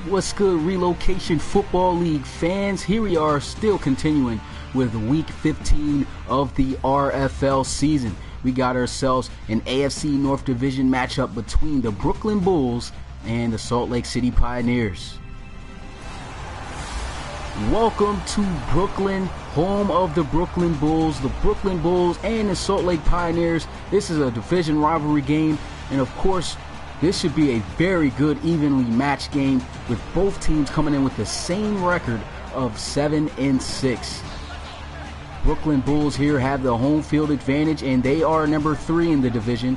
What's good, Relocation Football League fans? Here we are, still continuing with week 15 of the RFL season. We got ourselves an AFC North Division matchup between the Brooklyn Bulls and the Salt Lake City Pioneers. Welcome to Brooklyn, home of the Brooklyn Bulls. The Brooklyn Bulls and the Salt Lake Pioneers. This is a division rivalry game, and of course, this should be a very good, evenly matched game with both teams coming in with the same record of 7-6. Brooklyn Bulls here have the home field advantage, and they are number 3 in the division,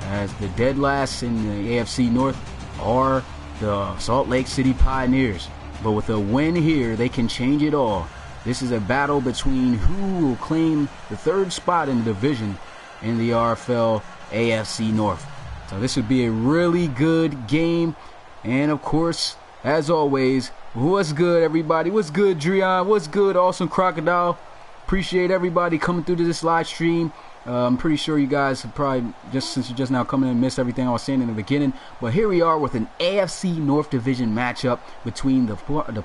as the dead last in the AFC North are the Salt Lake City Pioneers. But with a win here, they can change it all. This is a battle between who will claim the 3rd spot in the division in the RFL AFC North. So this would be a really good game. And of course, as always, what's good, everybody? What's good, Dreon? What's good, Awesome Crocodile? Appreciate everybody coming through to this live stream. I'm pretty sure you guys have probably, since you're just now coming in, missed everything I was saying in the beginning. But here we are with an AFC North Division matchup between the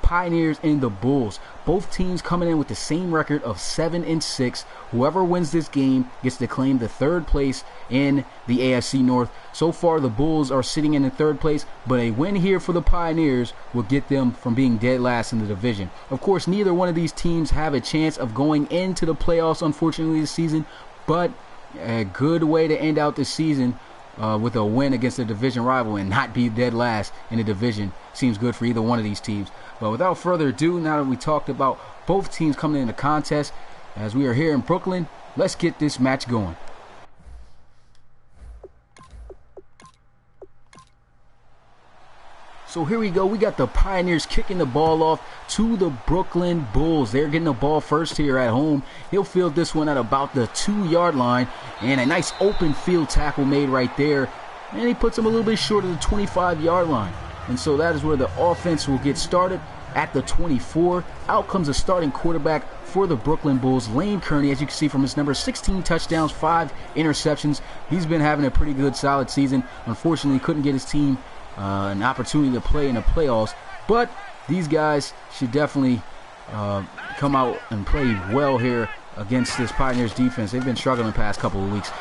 Pioneers and the Bulls. Both teams coming in with the same record of 7-6. Whoever wins this game gets to claim the 3rd place in the AFC North. So far, the Bulls are sitting in the 3rd place, but a win here for the Pioneers will get them from being dead last in the division. Of course, neither one of these teams have a chance of going into the playoffs, unfortunately, this season. But a good way to end out the season with a win against a division rival and not be dead last in the division seems good for either one of these teams. But without further ado, now that we talked about both teams coming in the contest, as we are here in Brooklyn, let's get this match going. So here we go. We got the Pioneers kicking the ball off to the Brooklyn Bulls. They're getting the ball first here at home. He'll field this one at about the 2-yard line. And a nice open field tackle made right there. And he puts him a little bit short of the 25-yard line. And so that is where the offense will get started at the 24. Out comes the starting quarterback for the Brooklyn Bulls, Lane Kearney, as you can see from his number, 16 touchdowns, 5 interceptions. He's been having a pretty good, solid season. Unfortunately, couldn't get his team an opportunity to play in the playoffs, but these guys should definitely come out and play well here against this Pioneers defense. They've been struggling the past couple of weeks,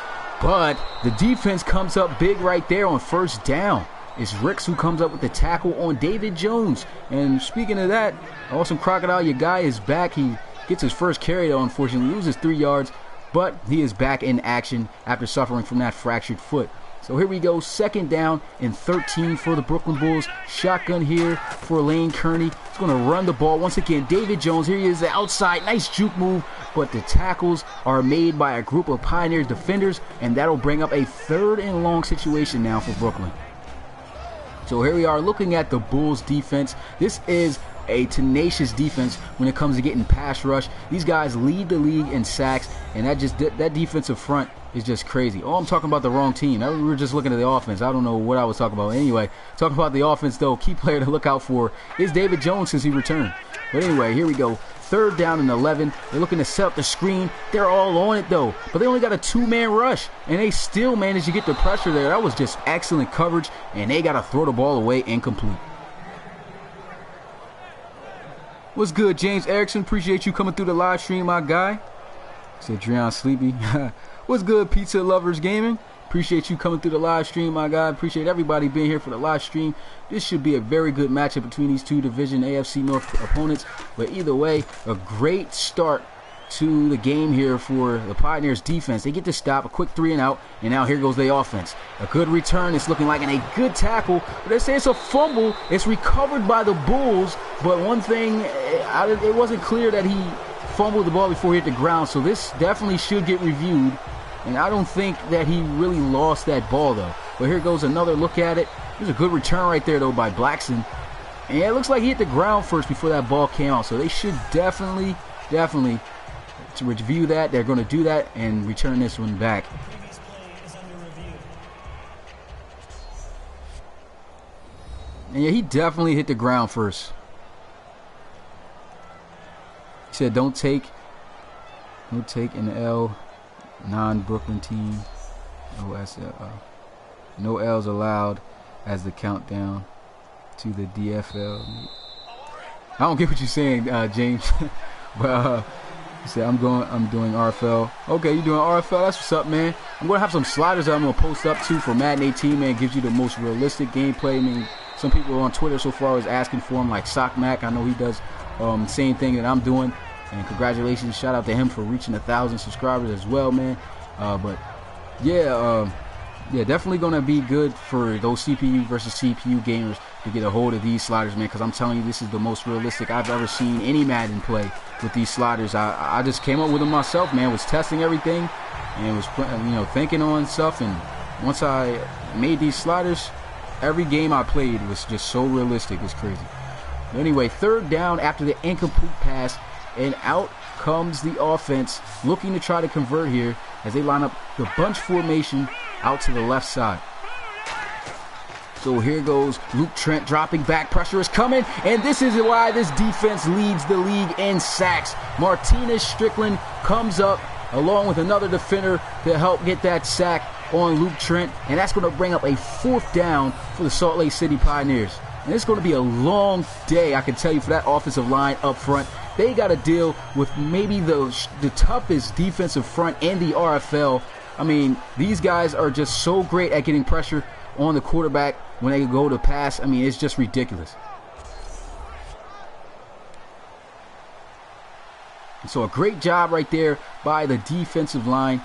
but the defense comes up big right there on 1st down. It's Ricks who comes up with the tackle on David Jones. And speaking of that, Awesome Crocodile, your guy is back. He gets his first carry though, unfortunately loses 3 yards, but he is back in action after suffering from that fractured foot. So here we go, 2nd down and 13 for the Brooklyn Bulls. Shotgun here for Lane Kearney. He's going to run the ball once again. David Jones, here he is, the outside, nice juke move, but the tackles are made by a group of Pioneer defenders, and that'll bring up a 3rd and long situation now for Brooklyn. So here we are looking at the Bulls defense. This is a tenacious defense when it comes to getting pass rush. These guys lead the league in sacks, and that defensive front is just crazy. Oh, I'm talking about the wrong team. We were just looking at the offense. I don't know what I was talking about. Anyway, talking about the offense, though, key player to look out for is David Jones since he returned. But anyway, here we go. 3rd down and 11. They're looking to set up the screen. They're all on it, though. But they only got a 2-man rush, and they still managed to get the pressure there. That was just excellent coverage, and they got to throw the ball away incomplete. What's good, James Erickson? Appreciate you coming through the live stream, my guy. Said Dreon Sleepy. What's good, Pizza Lovers Gaming? Appreciate you coming through the live stream, my guy. Appreciate everybody being here for the live stream. This should be a very good matchup between these two division AFC North opponents. But either way, a great start to the game here for the Pioneers defense. They get to stop, a quick 3 and out, and now here goes the offense. A good return. It's looking like a good tackle. But they say it's a fumble. It's recovered by the Bulls. But one thing, it wasn't clear that he fumbled the ball before he hit the ground. So this definitely should get reviewed. And I don't think that he really lost that ball, though. But here goes another look at it. There's a good return right there, though, by Blackson. And it looks like he hit the ground first before that ball came out. So they should definitely to review that. They're going to do that and return this one back. And yeah, he definitely hit the ground first. He said, don't take an L. Non-Brooklyn team. No L's allowed as the countdown to the DFL. I don't get what you're saying, James. But you said I'm doing RFL. Okay, you doing RFL? That's what's up, man. I'm gonna have some sliders that I'm gonna post up too for Madden 18, man. Gives you the most realistic gameplay. I mean, some people on Twitter so far is asking for him, like Sock Mac. I know he does same thing that I'm doing. And congratulations, shout out to him for reaching 1,000 subscribers as well, man. But yeah, definitely gonna be good for those CPU versus CPU gamers to get a hold of these sliders, man. Because I'm telling you, this is the most realistic I've ever seen any Madden play with these sliders. I just came up with them myself, man. Was testing everything and was thinking on stuff. And once I made these sliders, every game I played was just so realistic. It's crazy. But anyway, third down after the incomplete pass, and out comes the offense looking to try to convert here as they line up the bunch formation out to the left side. So here goes Luke Trent dropping back. Pressure is coming, and this is why this defense leads the league in sacks. Martinez Strickland comes up along with another defender to help get that sack on Luke Trent, and that's going to bring up a fourth down for the Salt Lake City Pioneers. And it's going to be a long day, I can tell you, for that offensive line up front. They got to deal with maybe the toughest defensive front in the RFL. I mean, these guys are just so great at getting pressure on the quarterback when they go to pass. I mean, it's just ridiculous. And so a great job right there by the defensive line.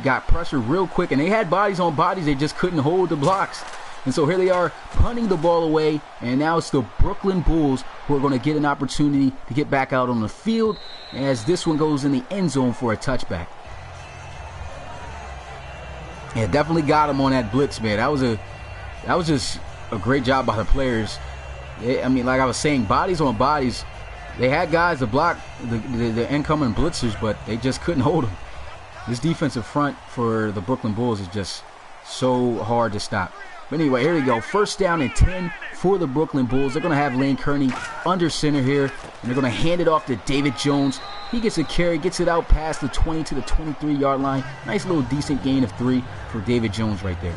Got pressure real quick, and they had bodies on bodies. They just couldn't hold the blocks. And so here they are punting the ball away, and now it's the Brooklyn Bulls who are going to get an opportunity to get back out on the field as this one goes in the end zone for a touchback. Yeah, definitely got him on that blitz, man. That was just a great job by the players. I mean, like I was saying, bodies on bodies. They had guys to block the incoming blitzers, but they just couldn't hold them. This defensive front for the Brooklyn Bulls is just so hard to stop. But anyway, here we go. First down and 10 for the Brooklyn Bulls. They're going to have Lane Kearney under center here, and they're going to hand it off to David Jones. He gets a carry, gets it out past the 20 to the 23-yard line. Nice little decent gain of 3 for David Jones right there.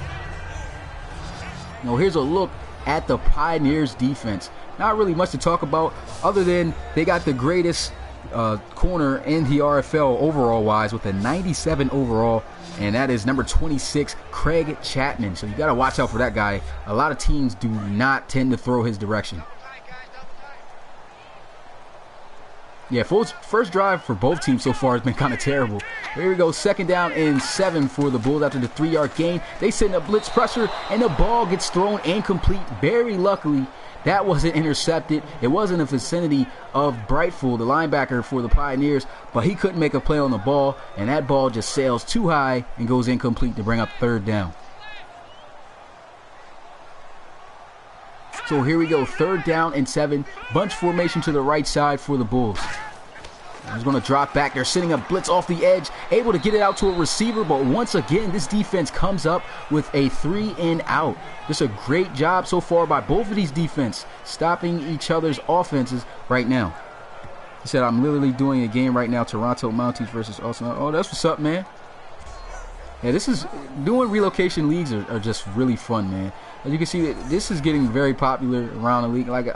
Now here's a look at the Pioneers defense. Not really much to talk about other than they got the greatest corner in the RFL overall wise with a 97 overall, and that is number 26, Craig Chapman. So you got to watch out for that guy. A lot of teams do not tend to throw his direction. Yeah, first drive for both teams so far has been kind of terrible. Here we go, second down and 7 for the Bulls after the 3-yard gain. They send a blitz pressure, and the ball gets thrown incomplete. Very luckily, that wasn't intercepted. It was in the vicinity of Brightful, the linebacker for the Pioneers, but he couldn't make a play on the ball, and that ball just sails too high and goes incomplete to bring up third down. So here we go, third down and 7. Bunch formation to the right side for the Bulls. He's going to drop back. They're sending a blitz off the edge, able to get it out to a receiver, but once again, this defense comes up with a 3-and-out. Just a great job so far by both of these defense, stopping each other's offenses right now. He said, I'm literally doing a game right now, Toronto Mounties versus Austin. Oh, that's what's up, man. Yeah, doing relocation leagues are just really fun, man. As you can see, this is getting very popular around the league. Like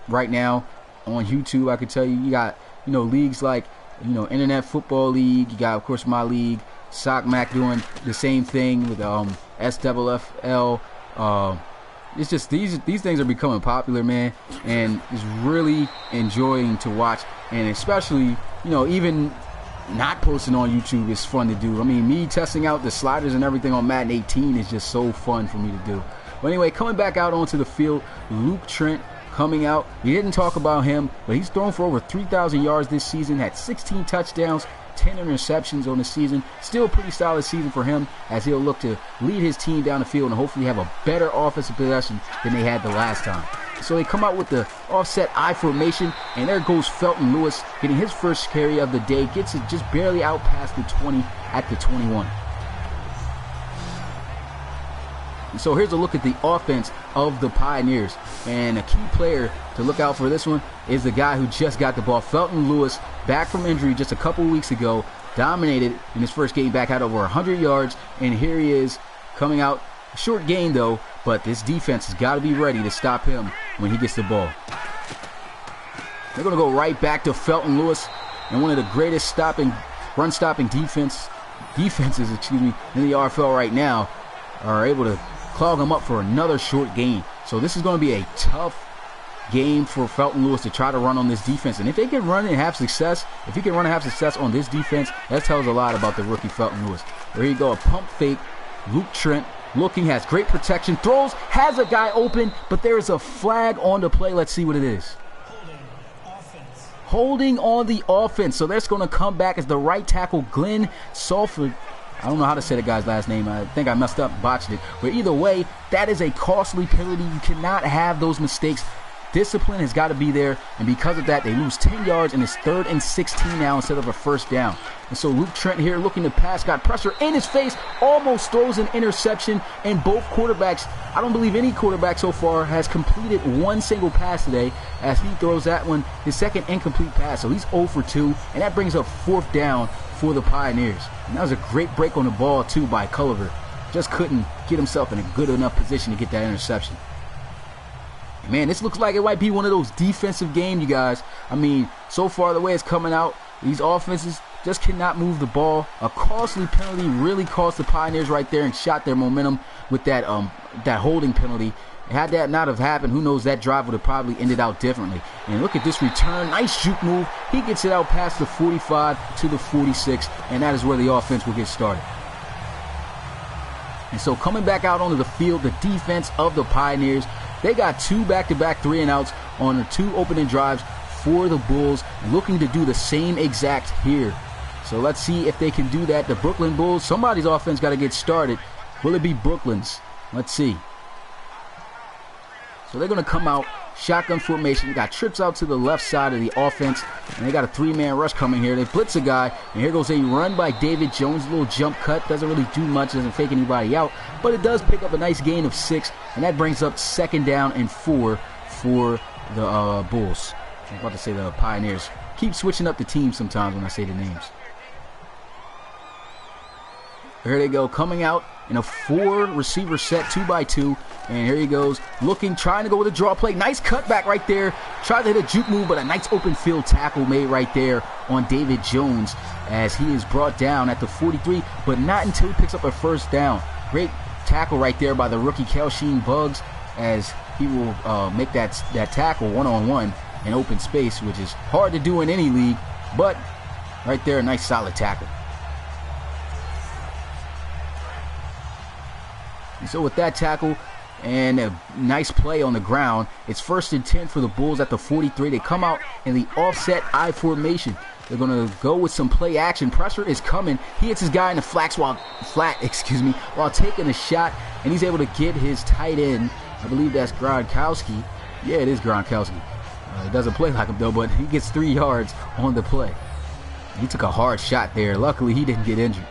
right now on YouTube, I could tell you, you got leagues like Internet Football League. You got, of course, my league, Sock Mac, doing the same thing with SWFL. It's just these things are becoming popular, man, and it's really enjoying to watch. And especially even not posting on YouTube is fun to do. I mean, me testing out the sliders and everything on Madden 18 is just so fun for me to do. But anyway, coming back out onto the field, Luke Trent coming out. We didn't talk about him, but he's thrown for over 3,000 yards this season, had 16 touchdowns, 10 interceptions on the season. Still a pretty solid season for him as he'll look to lead his team down the field and hopefully have a better offensive possession than they had the last time. So they come out with the offset I formation, and there goes Felton Lewis getting his first carry of the day. Gets it just barely out past the 20 at the 21. And so here's a look at the offense of the Pioneers. And a key player to look out for this one is the guy who just got the ball. Felton Lewis, back from injury just a couple weeks ago, dominated in his first game back, had over 100 yards. And here he is coming out. Short gain, though, but this defense has got to be ready to stop him when he gets the ball. They're going to go right back to Felton Lewis, and one of the greatest run-stopping defenses, in the RFL right now, are able to clog him up for another short gain. So this is going to be a tough game for Felton Lewis to try to run on this defense. And if they can run and have success, if he can run and have success on this defense, that tells a lot about the rookie Felton Lewis. There you go, a pump fake. Luke Trent looking, has great protection, throws, has a guy open, but there is a flag on the play. Let's see what it is. Holding on the offense. So that's going to come back as the right tackle, Glenn Salford. I don't know how to say the guy's last name. I think I messed up, botched it. But either way, that is a costly penalty. You cannot have those mistakes. Discipline has got to be there, and because of that, they lose 10 yards, and it's 3rd and 16 now instead of a first down. And so Luke Trent here looking to pass, got pressure in his face, almost throws an interception, and both quarterbacks, I don't believe any quarterback so far has completed one single pass today, as he throws that one, his second incomplete pass. So he's 0 for 2, and that brings up 4th down for the Pioneers. And that was a great break on the ball, too, by Culliver. Just couldn't get himself in a good enough position to get that interception. Man, this looks like it might be one of those defensive games, you guys. I mean, so far the way it's coming out, these offenses just cannot move the ball. A costly penalty really cost the Pioneers right there and shot their momentum with that holding penalty. Had that not have happened, who knows, that drive would have probably ended out differently. And look at this return. Nice juke move. He gets it out past the 45 to the 46, and that is where the offense will get started. And so coming back out onto the field, the defense of the Pioneers, they got 2 back-to-back 3-and-outs on the 2 opening drives for the Bulls, looking to do the same exact here. So let's see if they can do that. The Brooklyn Bulls, somebody's offense got to get started. Will it be Brooklyn's? Let's see. So they're going to come out, shotgun formation, got trips out to the left side of the offense, and they got a 3-man rush coming here. They blitz a guy, and here goes a run by David Jones, a little jump cut, doesn't really do much, doesn't fake anybody out, but it does pick up a nice gain of 6, and that brings up 2nd down and 4 for the Bulls. I'm about to say the Pioneers. Keep switching up the teams sometimes when I say the names. Here they go, coming out in a 4-receiver set, 2x2, and here he goes, looking, trying to go with a draw play. Nice cutback right there. Tried to hit a juke move, but a nice open field tackle made right there on David Jones as he is brought down at the 43, but not until he picks up a 1st down. Great tackle right there by the rookie Kelsheen Bugs as he will make that tackle one-on-one in open space, which is hard to do in any league, but right there, a nice solid tackle. And so with that tackle and a nice play on the ground, it's 1st and 10 for the Bulls at the 43. They come out in the offset I formation. They're going to go with some play action. Pressure is coming. He hits his guy in the flat while taking a shot, and he's able to get his tight end. I believe that's Gronkowski. Yeah, it is Gronkowski. It doesn't play like him, though, but he gets 3 yards on the play. He took a hard shot there. Luckily, he didn't get injured.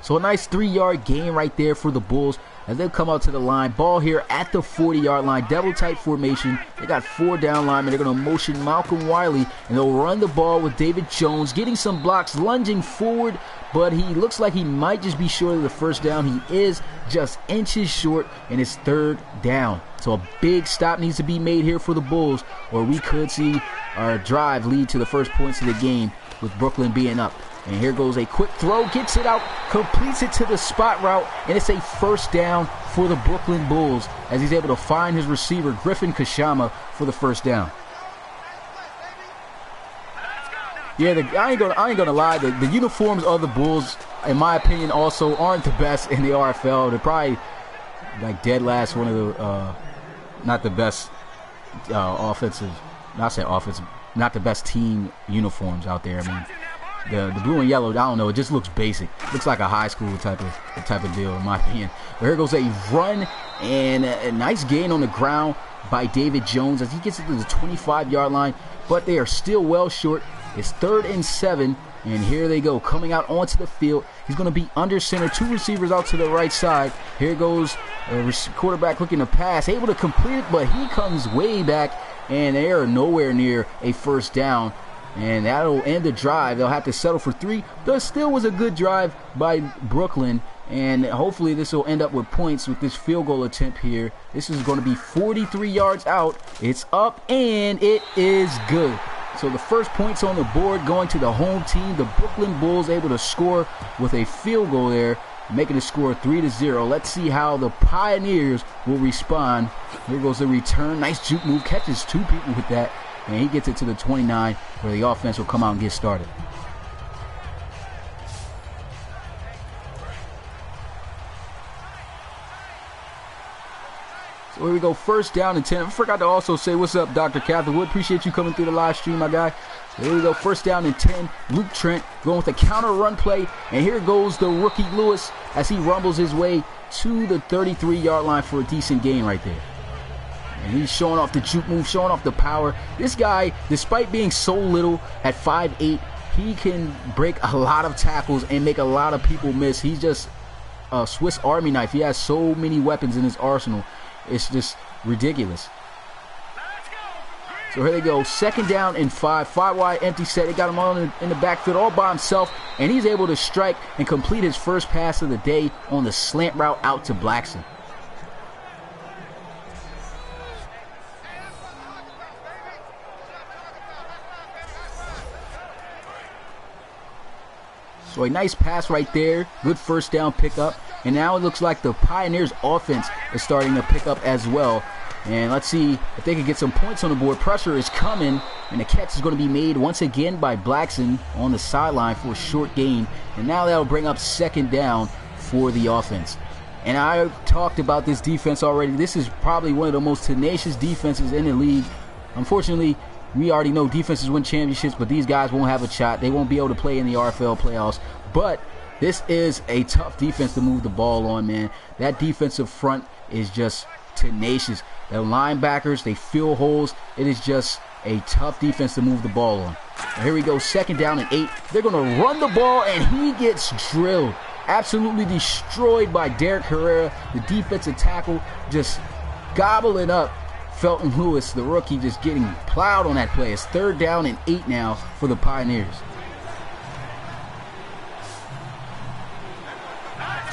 So a nice 3-yard gain right there for the Bulls as they come out to the line. Ball here at the 40-yard line. Double tight formation. They got 4 down linemen. They're going to motion Malcolm Wiley, and they'll run the ball with David Jones, getting some blocks, lunging forward, but he looks like he might just be short of the 1st down. He is just inches short, and it's 3rd down. So a big stop needs to be made here for the Bulls, or we could see our drive lead to the first points of the game with Brooklyn being up. And here goes a quick throw, gets it out, completes it to the spot route, and it's a 1st down for the Brooklyn Bulls as he's able to find his receiver, Griffin Kashama, for the 1st down. Yeah, I ain't gonna lie, the uniforms of the Bulls, in my opinion, also aren't the best in the RFL. They're probably like dead last, one of the, not the best offensive, not the best team uniforms out there. I mean, the blue and yellow, I don't know, it just looks basic. Looks like a high school type of deal, in my opinion. But here goes a run and a nice gain on the ground by David Jones as he gets it to the 25-yard line, but they are still well short. It's 3rd and 7, and here they go, coming out onto the field. He's going to be under center, 2 receivers out to the right side. Here goes a quarterback looking to pass, able to complete it, but he comes way back, and they are nowhere near a 1st down. and that'll end the drive. They'll have to settle for 3. But still was a good drive by Brooklyn, and hopefully this will end up with points with this field goal attempt here. This is going to be 43 yards out. It's up, and it is good. So the first points on the board going to the home team. The Brooklyn Bulls able to score with a field goal there, making the score 3-0. Let's see how the Pioneers will respond. Here goes the return. Nice juke move. Catches 2 people with that. And he gets it to the 29 where the offense will come out and get started. So here we go, first down and 10. I forgot to also say what's up, Dr. Catherwood. Appreciate you coming through the live stream, my guy. So here we go, first down and 10. Luke Trent going with a counter run play. And here goes the rookie Lewis as he rumbles his way to the 33-yard line for a decent gain right there. And he's showing off the juke move, showing off the power. This guy, despite being so little at 5'8", he can break a lot of tackles and make a lot of people miss. He's just a Swiss Army knife. He has so many weapons in his arsenal. It's just ridiculous. So here they go, second down and 5. 5 wide empty set. They got him on in the backfield all by himself, and he's able to strike and complete his first pass of the day on the slant route out to Blackson. So a nice pass right there. Good first down pickup. And now it looks like the Pioneers offense is starting to pick up as well. And let's see if they can get some points on the board. Pressure is coming, and the catch is going to be made once again by Blackson on the sideline for a short gain. And now that'll bring up second down for the offense. And I talked about this defense already. This is probably one of the most tenacious defenses in the league. Unfortunately, we already know defenses win championships, but these guys won't have a shot. They won't be able to play in the RFL playoffs. But this is a tough defense to move the ball on, man. That defensive front is just tenacious. The linebackers, they fill holes. It is just a tough defense to move the ball on. Now here we go, second down and 8. They're going to run the ball, and he gets drilled. Absolutely destroyed by Derek Herrera. The defensive tackle just gobbling up Felton Lewis, the rookie, just getting plowed on that play. It's third down and 8 now for the Pioneers.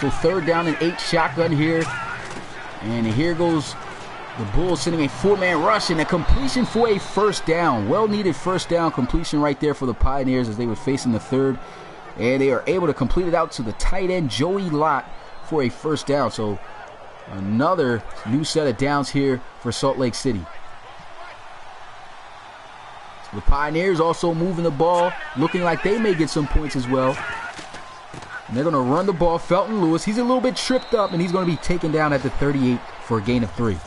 So third down and 8, shotgun here. And here goes the Bulls sending a 4-man rush and a completion for a first down. Well-needed first down completion right there for the Pioneers as they were facing the third. And they are able to complete it out to the tight end, Joey Lott, for a first down. So another new set of downs here for Salt Lake City. So the Pioneers also moving the ball, looking like they may get some points as well. And they're going to run the ball. Felton Lewis, he's a little bit tripped up, and he's going to be taken down at the 38 for a gain of 3.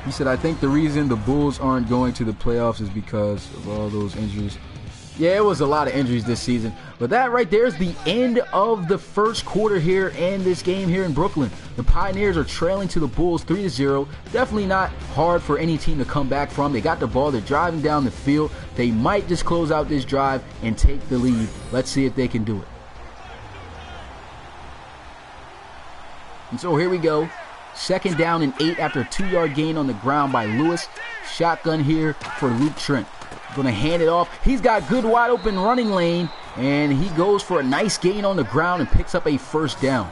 He said, I think the reason the Bulls aren't going to the playoffs is because of all those injuries. Yeah, it was a lot of injuries this season. But that right there is the end of the first quarter here in this game here in Brooklyn. The Pioneers are trailing to the Bulls 3-0. Definitely not hard for any team to come back from. They got the ball. They're driving down the field. They might just close out this drive and take the lead. Let's see if they can do it. And so here we go. Second down and 8 after a 2-yard gain on the ground by Lewis. Shotgun here for Luke Trent. Going to hand it off. He's got good wide open running lane, and he goes for a nice gain on the ground and picks up a first down.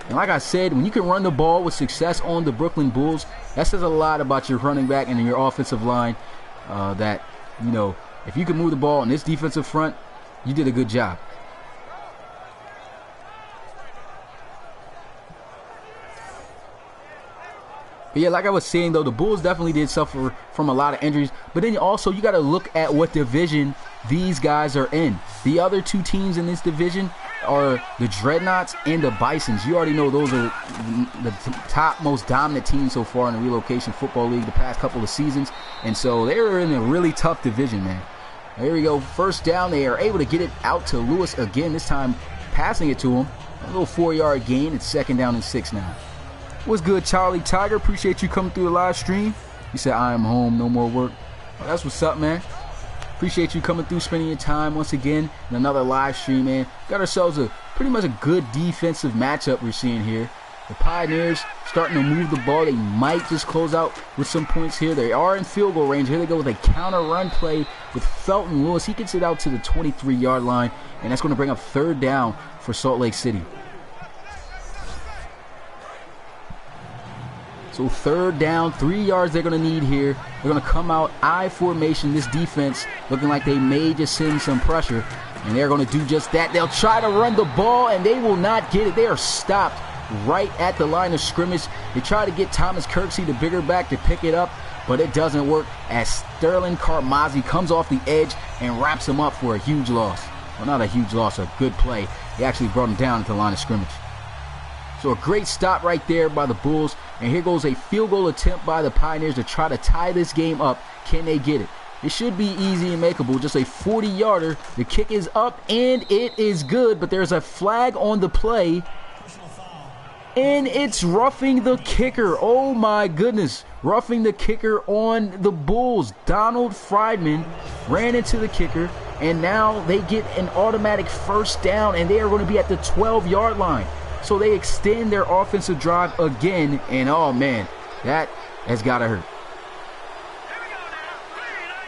And like I said, when you can run the ball with success on the Brooklyn Bulls, that says a lot about your running back and your offensive line. That, you know, if you can move the ball in this defensive front, you did a good job. But yeah, like I was saying, though, the Bulls definitely did suffer from a lot of injuries. But then also, you got to look at what division these guys are in. The other two teams in this division are the Dreadnoughts and the Bisons. You already know those are the top, most dominant teams so far in the Relocation Football League the past couple of seasons. And so they're in a really tough division, man. Here we go. First down. They are able to get it out to Lewis again, this time passing it to him. A little 4-yard gain. It's second down and 6 now. What's good, Charlie Tiger? Appreciate you coming through the live stream. You said, I am home, no more work. Well, that's what's up, man. Appreciate you coming through, spending your time once again in another live stream, man. Got ourselves pretty much a good defensive matchup we're seeing here. The Pioneers starting to move the ball. They might just close out with some points here. They are in field goal range. Here they go with a counter run play with Felton Lewis. He gets it out to the 23-yard line, and that's going to bring up third down for Salt Lake City. So third down, 3 yards they're going to need here. They're going to come out I formation. This defense looking like they may just send some pressure, and they're going to do just that. They'll try to run the ball, and they will not get it. They are stopped right at the line of scrimmage. They try to get Thomas Kirksey, the bigger back, to pick it up, but it doesn't work as Sterling Carmazzi comes off the edge and wraps him up for a huge loss. Well, not a huge loss, a good play. He actually brought him down at the line of scrimmage. So a great stop right there by the Bulls, and here goes a field goal attempt by the Pioneers to try to tie this game up. Can they get it? It should be easy and makeable, just a 40-yarder. The kick is up, and it is good, but there's a flag on the play, and it's roughing the kicker. Oh my goodness, roughing the kicker on the Bulls. Donald Friedman ran into the kicker, and now they get an automatic first down, and they are going to be at the 12-yard line. So they extend their offensive drive again, and oh man, that has got to hurt.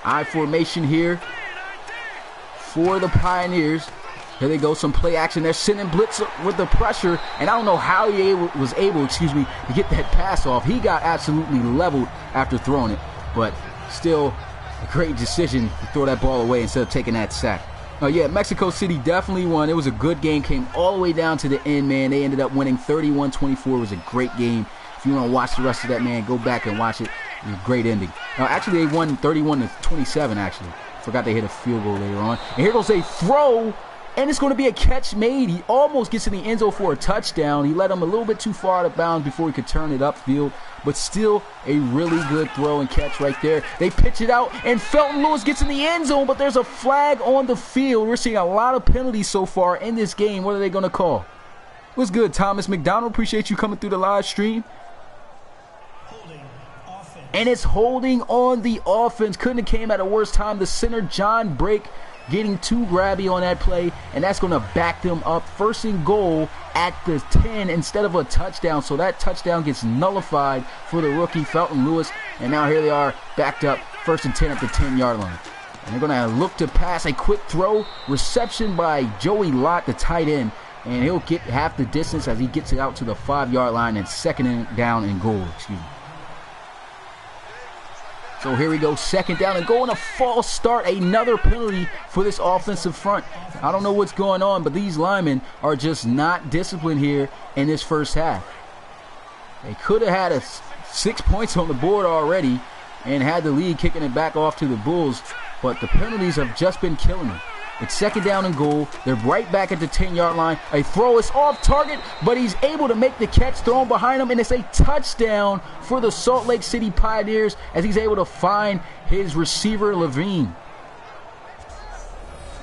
I formation here for the Pioneers. Here they go, some play action. They're sending blitz with the pressure, and I don't know how he was able, to get that pass off. He got absolutely leveled after throwing it, but still a great decision to throw that ball away instead of taking that sack. Yeah, Mexico City definitely won. It was a good game, came all the way down to the end, man. They ended up winning 31-24. It was a great game. If you want to watch the rest of that, man, go back and watch it. It was a great ending. Actually, they won 31-27, actually. Forgot they hit a field goal later on. And here goes a throw, and it's going to be a catch made. He almost gets in the end zone for a touchdown. He led him a little bit too far out of bounds before he could turn it upfield, but still a really good throw and catch right there. They pitch it out, and Felton Lewis gets in the end zone, but there's a flag on the field. We're seeing a lot of penalties so far in this game. What are they going to call? What's good, Thomas McDonald? Appreciate you coming through the live stream. And it's holding on the offense. Couldn't have came at a worse time. The center, John Brake, getting too grabby on that play, and that's going to back them up. First and goal at the 10 instead of a touchdown. So that touchdown gets nullified for the rookie Felton Lewis. And now here they are backed up, first and 10 at the 10-yard line. And they're going to look to pass a quick throw. Reception by Joey Lott, the tight end. And he'll get half the distance as he gets it out to the 5-yard line and second down and goal. So here we go, second down and goal, and a false start. Another penalty for this offensive front. I don't know what's going on, but these linemen are just not disciplined here in this first half. They could have had 6 points on the board already and had the lead, kicking it back off to the Bulls, but the penalties have just been killing them. It's second down and goal. They're right back at the 10-yard line. A throw is off target, but he's able to make the catch, thrown behind him, and it's a touchdown for the Salt Lake City Pioneers as he's able to find his receiver, Levine.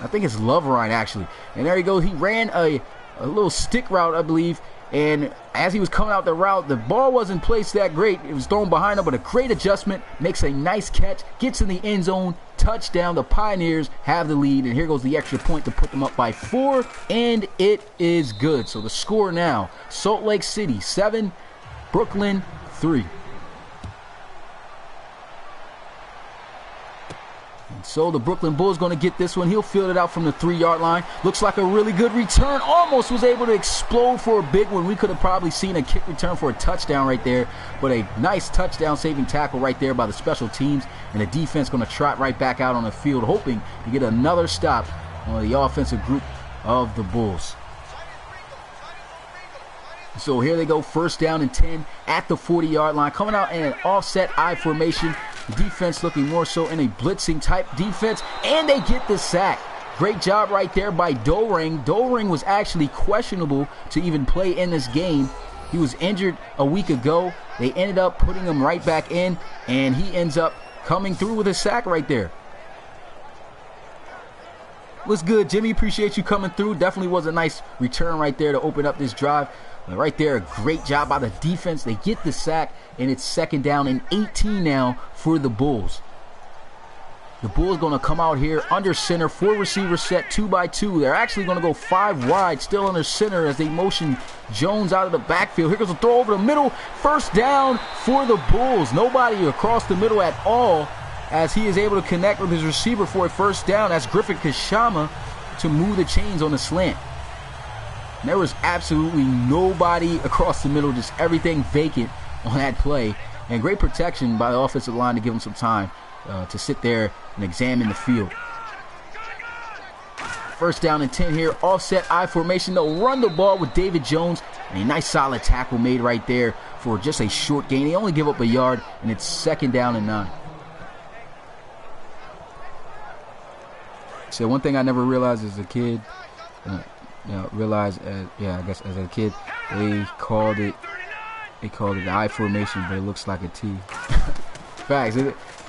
I think it's Loverine, actually. And there he goes. He ran a little stick route, I believe, and as he was coming out the route, the ball wasn't placed that great. It was thrown behind him, but a great adjustment, makes a nice catch, gets in the end zone, touchdown. The Pioneers have the lead, and here goes the extra point to put them up by 4, and it is good. So the score now, Salt Lake City 7, Brooklyn 3. So the Brooklyn Bulls going to get this one. He'll field it out from the 3-yard line. Looks like a really good return. Almost was able to explode for a big one. We could have probably seen a kick return for a touchdown right there. But a nice touchdown-saving tackle right there by the special teams. And the defense going to trot right back out on the field, hoping to get another stop on the offensive group of the Bulls. So here they go, first down and 10 at the 40-yard line. Coming out in an offset I formation. Defense looking more so in a blitzing type defense, and they get the sack. Great job right there by Doring. Doring was actually questionable to even play in this game. He was injured a week ago. They ended up putting him right back in, and he ends up coming through with a sack right there. What's good, Jimmy? Appreciate you coming through. Definitely was a nice return right there to open up this drive. Right there, a great job by the defense. They get the sack, and it's second down and 18 now for the Bulls. The Bulls going to come out here under center, 4 receivers set 2 by 2. They're actually going to go 5 wide, still under center as they motion Jones out of the backfield. Here goes a throw over the middle. First down for the Bulls. Nobody across the middle at all as he is able to connect with his receiver for a first down. That's Griffin Kashama to move the chains on the slant. And there was absolutely nobody across the middle, just everything vacant on that play. And great protection by the offensive line to give him some time to sit there and examine the field. First down and 10 here, offset I formation. They'll run the ball with David Jones. And a nice solid tackle made right there for just a short gain. They only give up a yard, and it's 2nd down and 9. So one thing I never realized as a kid, I guess as a kid, they called it the I formation, but it looks like a T. Facts.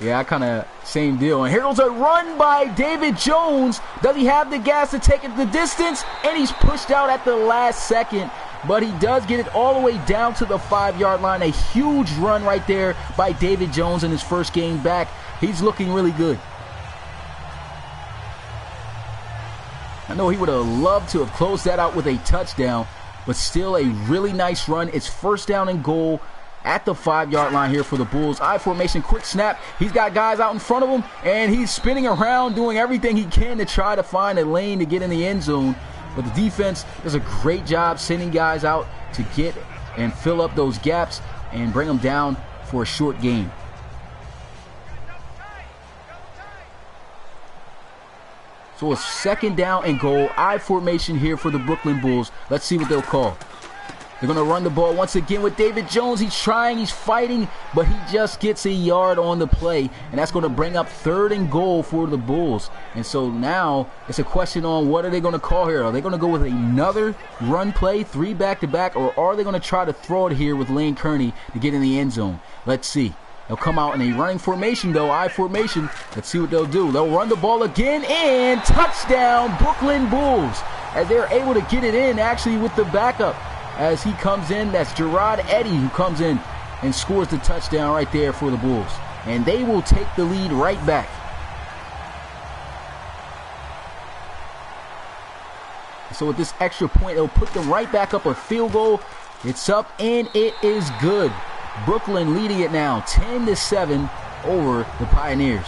Yeah, kind of same deal. And here goes a run by David Jones. Does he have the gas to take it the distance? And he's pushed out at the last second. But he does get it all the way down to the 5-yard line. A huge run right there by David Jones in his first game back. He's looking really good. I know he would have loved to have closed that out with a touchdown, but still a really nice run. It's 1st down and goal at the 5-yard line here for the Bulls. I formation, quick snap. He's got guys out in front of him, and he's spinning around, doing everything he can to try to find a lane to get in the end zone. But the defense does a great job sending guys out to get and fill up those gaps and bring them down for a short gain. So it's 2nd down and goal. I formation here for the Brooklyn Bulls. Let's see what they'll call. They're going to run the ball once again with David Jones. He's trying, he's fighting, but he just gets a yard on the play. And that's going to bring up 3rd and goal for the Bulls. And so now it's a question on what are they going to call here? Are they going to go with another run play, 3 back-to-back, or are they going to try to throw it here with Lane Kearney to get in the end zone? Let's see. They'll come out in a running formation, though, I formation. Let's see what they'll do. They'll run the ball again, and touchdown, Brooklyn Bulls, as they're able to get it in, actually, with the backup. As he comes in, that's Gerard Eddy who comes in and scores the touchdown right there for the Bulls. And they will take the lead right back. So with this extra point, it'll put them right back up a field goal. It's up, and it is good. Brooklyn leading it now 10-7 over the Pioneers.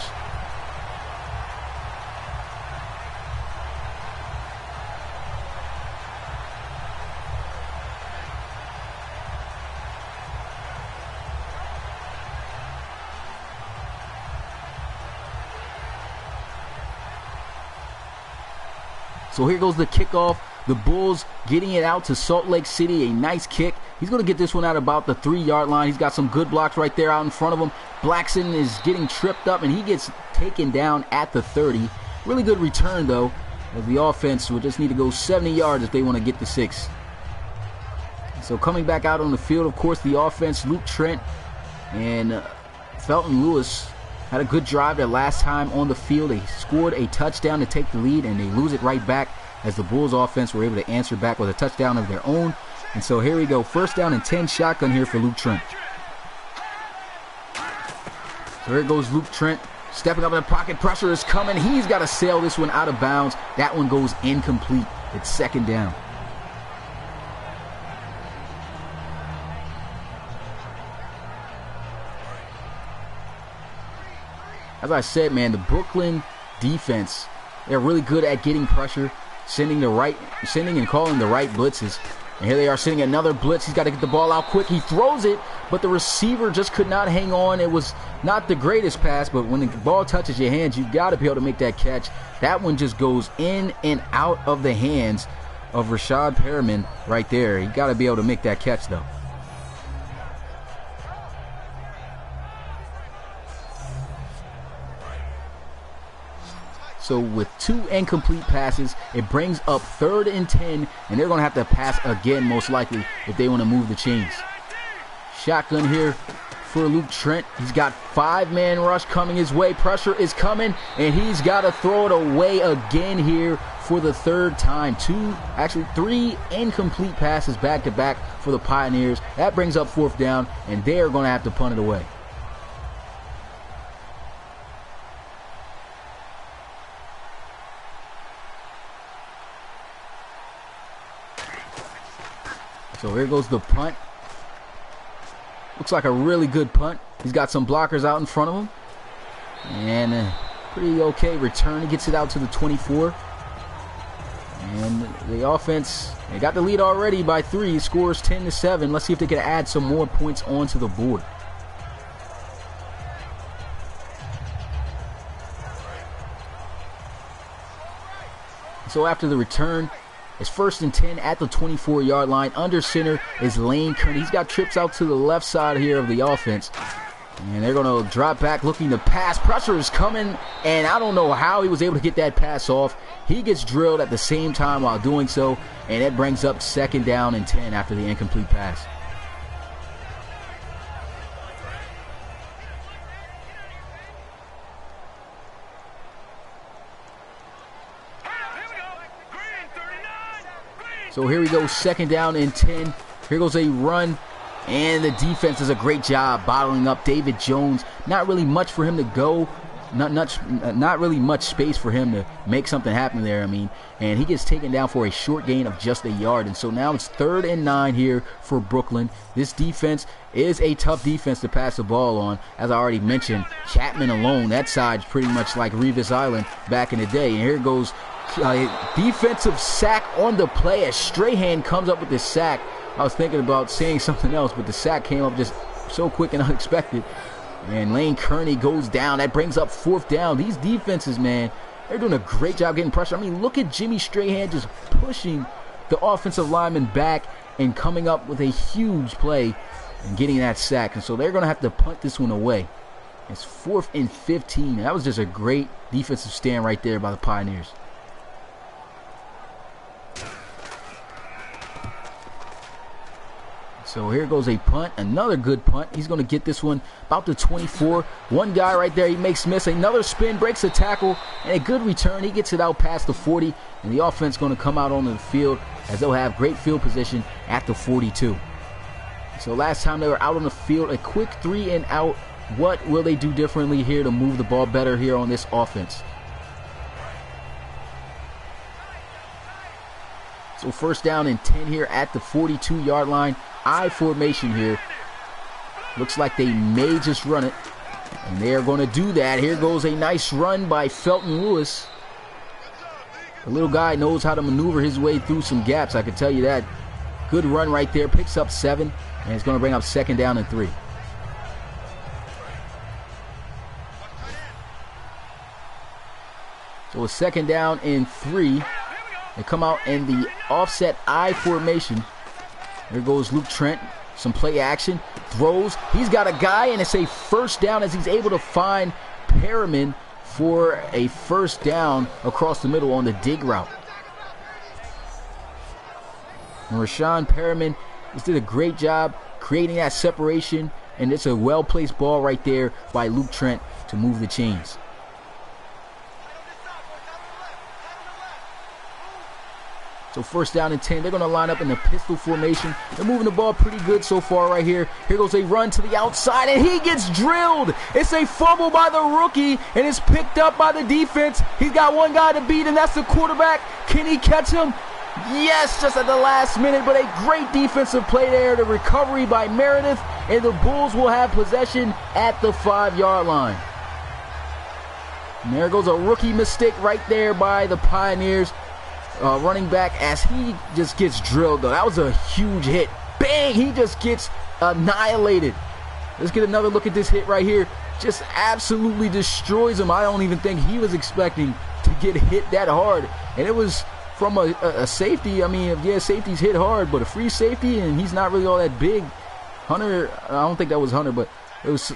So here goes the kickoff. The Bulls getting it out to Salt Lake City. A nice kick. He's going to get this one out about the 3-yard line. He's got some good blocks right there out in front of him. Blackson is getting tripped up, and he gets taken down at the 30. Really good return, though. The offense will just need to go 70 yards if they want to get the 6. So coming back out on the field, of course, the offense, Luke Trent and Felton Lewis had a good drive their last time on the field. They scored a touchdown to take the lead, and they lose it right back as the Bulls offense were able to answer back with a touchdown of their own. And so here we go. 1st down and 10, shotgun here for Luke Trent. So here goes Luke Trent. Stepping up in the pocket. Pressure is coming. He's got to sail this one out of bounds. That one goes incomplete. It's 2nd down. As I said, man, the Brooklyn defense, they're really good at getting pressure, sending and calling the right blitzes. And here they are sending another blitz. He's got to get the ball out quick. He throws it, but the receiver just could not hang on. It was not the greatest pass, but when the ball touches your hands, you've got to be able to make that catch. That one just goes in and out of the hands of Rashad Perriman right there. You got to be able to make that catch, though. So with 2 incomplete passes, it brings up 3rd and 10, and they're going to have to pass again, most likely, if they want to move the chains. Shotgun here for Luke Trent. He's got 5-man rush coming his way. Pressure is coming, and he's got to throw it away again here for the 3rd time. 3 incomplete passes back-to-back for the Pioneers. That brings up 4th down, and they're going to have to punt it away. So here goes the punt. Looks like a really good punt. He's got some blockers out in front of him. And pretty okay return. He gets it out to the 24. And the offense, they got the lead already by 3. Scores 10-7. Let's see if they can add some more points onto the board. So after the return, it's 1st and 10 at the 24-yard line. Under center is Lane Kearney. He's got trips out to the left side here of the offense. And they're going to drop back looking to pass. Pressure is coming, and I don't know how he was able to get that pass off. He gets drilled at the same time while doing so, and it brings up 2nd down and 10 after the incomplete pass. So here we go, 2nd down and 10. Here goes a run. And the defense does a great job bottling up David Jones. Not really much for him to go. Not really much space for him to make something happen there. I mean, and he gets taken down for a short gain of just a yard. And so now it's 3rd and 9 here for Brooklyn. This defense is a tough defense to pass the ball on. As I already mentioned, Chapman alone, that side's pretty much like Revis Island back in the day. And here goes defensive sack on the play as Strahan comes up with this sack. I was thinking about saying something else, but the sack came up just so quick and unexpected. And Lane Kearney goes down. That brings up 4th down. These defenses, man, they're doing a great job getting pressure. I mean, look at Jimmy Strahan just pushing the offensive lineman back and coming up with a huge play and getting that sack. And so they're going to have to punt this one away. It's 4th and 15. That was just a great defensive stand right there by the Pioneers. So here goes a punt, another good punt. He's going to get this one about the 24. One guy right there, he makes miss. Another spin, breaks a tackle, and a good return. He gets it out past the 40, and the offense going to come out onto the field as they'll have great field position at the 42. So last time they were out on the field, a quick 3 and out. What will they do differently here to move the ball better here on this offense? So 1st down and 10 here at the 42-yard line. I formation here. Looks like they may just run it. And they are going to do that. Here goes a nice run by Felton Lewis. The little guy knows how to maneuver his way through some gaps, I can tell you that. Good run right there. Picks up 7. And it's going to bring up 2nd down and 3. So it's 2nd down and 3. They come out in the offset I formation. There goes Luke Trent. Some play action. Throws. He's got a guy, and it's a 1st down as he's able to find Perriman for a 1st down across the middle on the dig route. And Rashawn Perriman just did a great job creating that separation, and it's a well-placed ball right there by Luke Trent to move the chains. So 1st down and 10. They're going to line up in the pistol formation. They're moving the ball pretty good so far right here. Here goes a run to the outside, and he gets drilled. It's a fumble by the rookie, and it's picked up by the defense. He's got one guy to beat, and that's the quarterback. Can he catch him? Yes, just at the last minute, but a great defensive play there. The recovery by Meredith, and the Bulls will have possession at the 5-yard line. And there goes a rookie mistake right there by the Pioneers. Running back as he just gets drilled, though. That was a huge hit. Bang! He just gets annihilated. Let's get another look at this hit right here. Just absolutely destroys him. I don't even think he was expecting to get hit that hard. And it was from a safety. I mean, yeah, safeties hit hard, but a free safety, and he's not really all that big. Hunter, I don't think that was Hunter, but it was,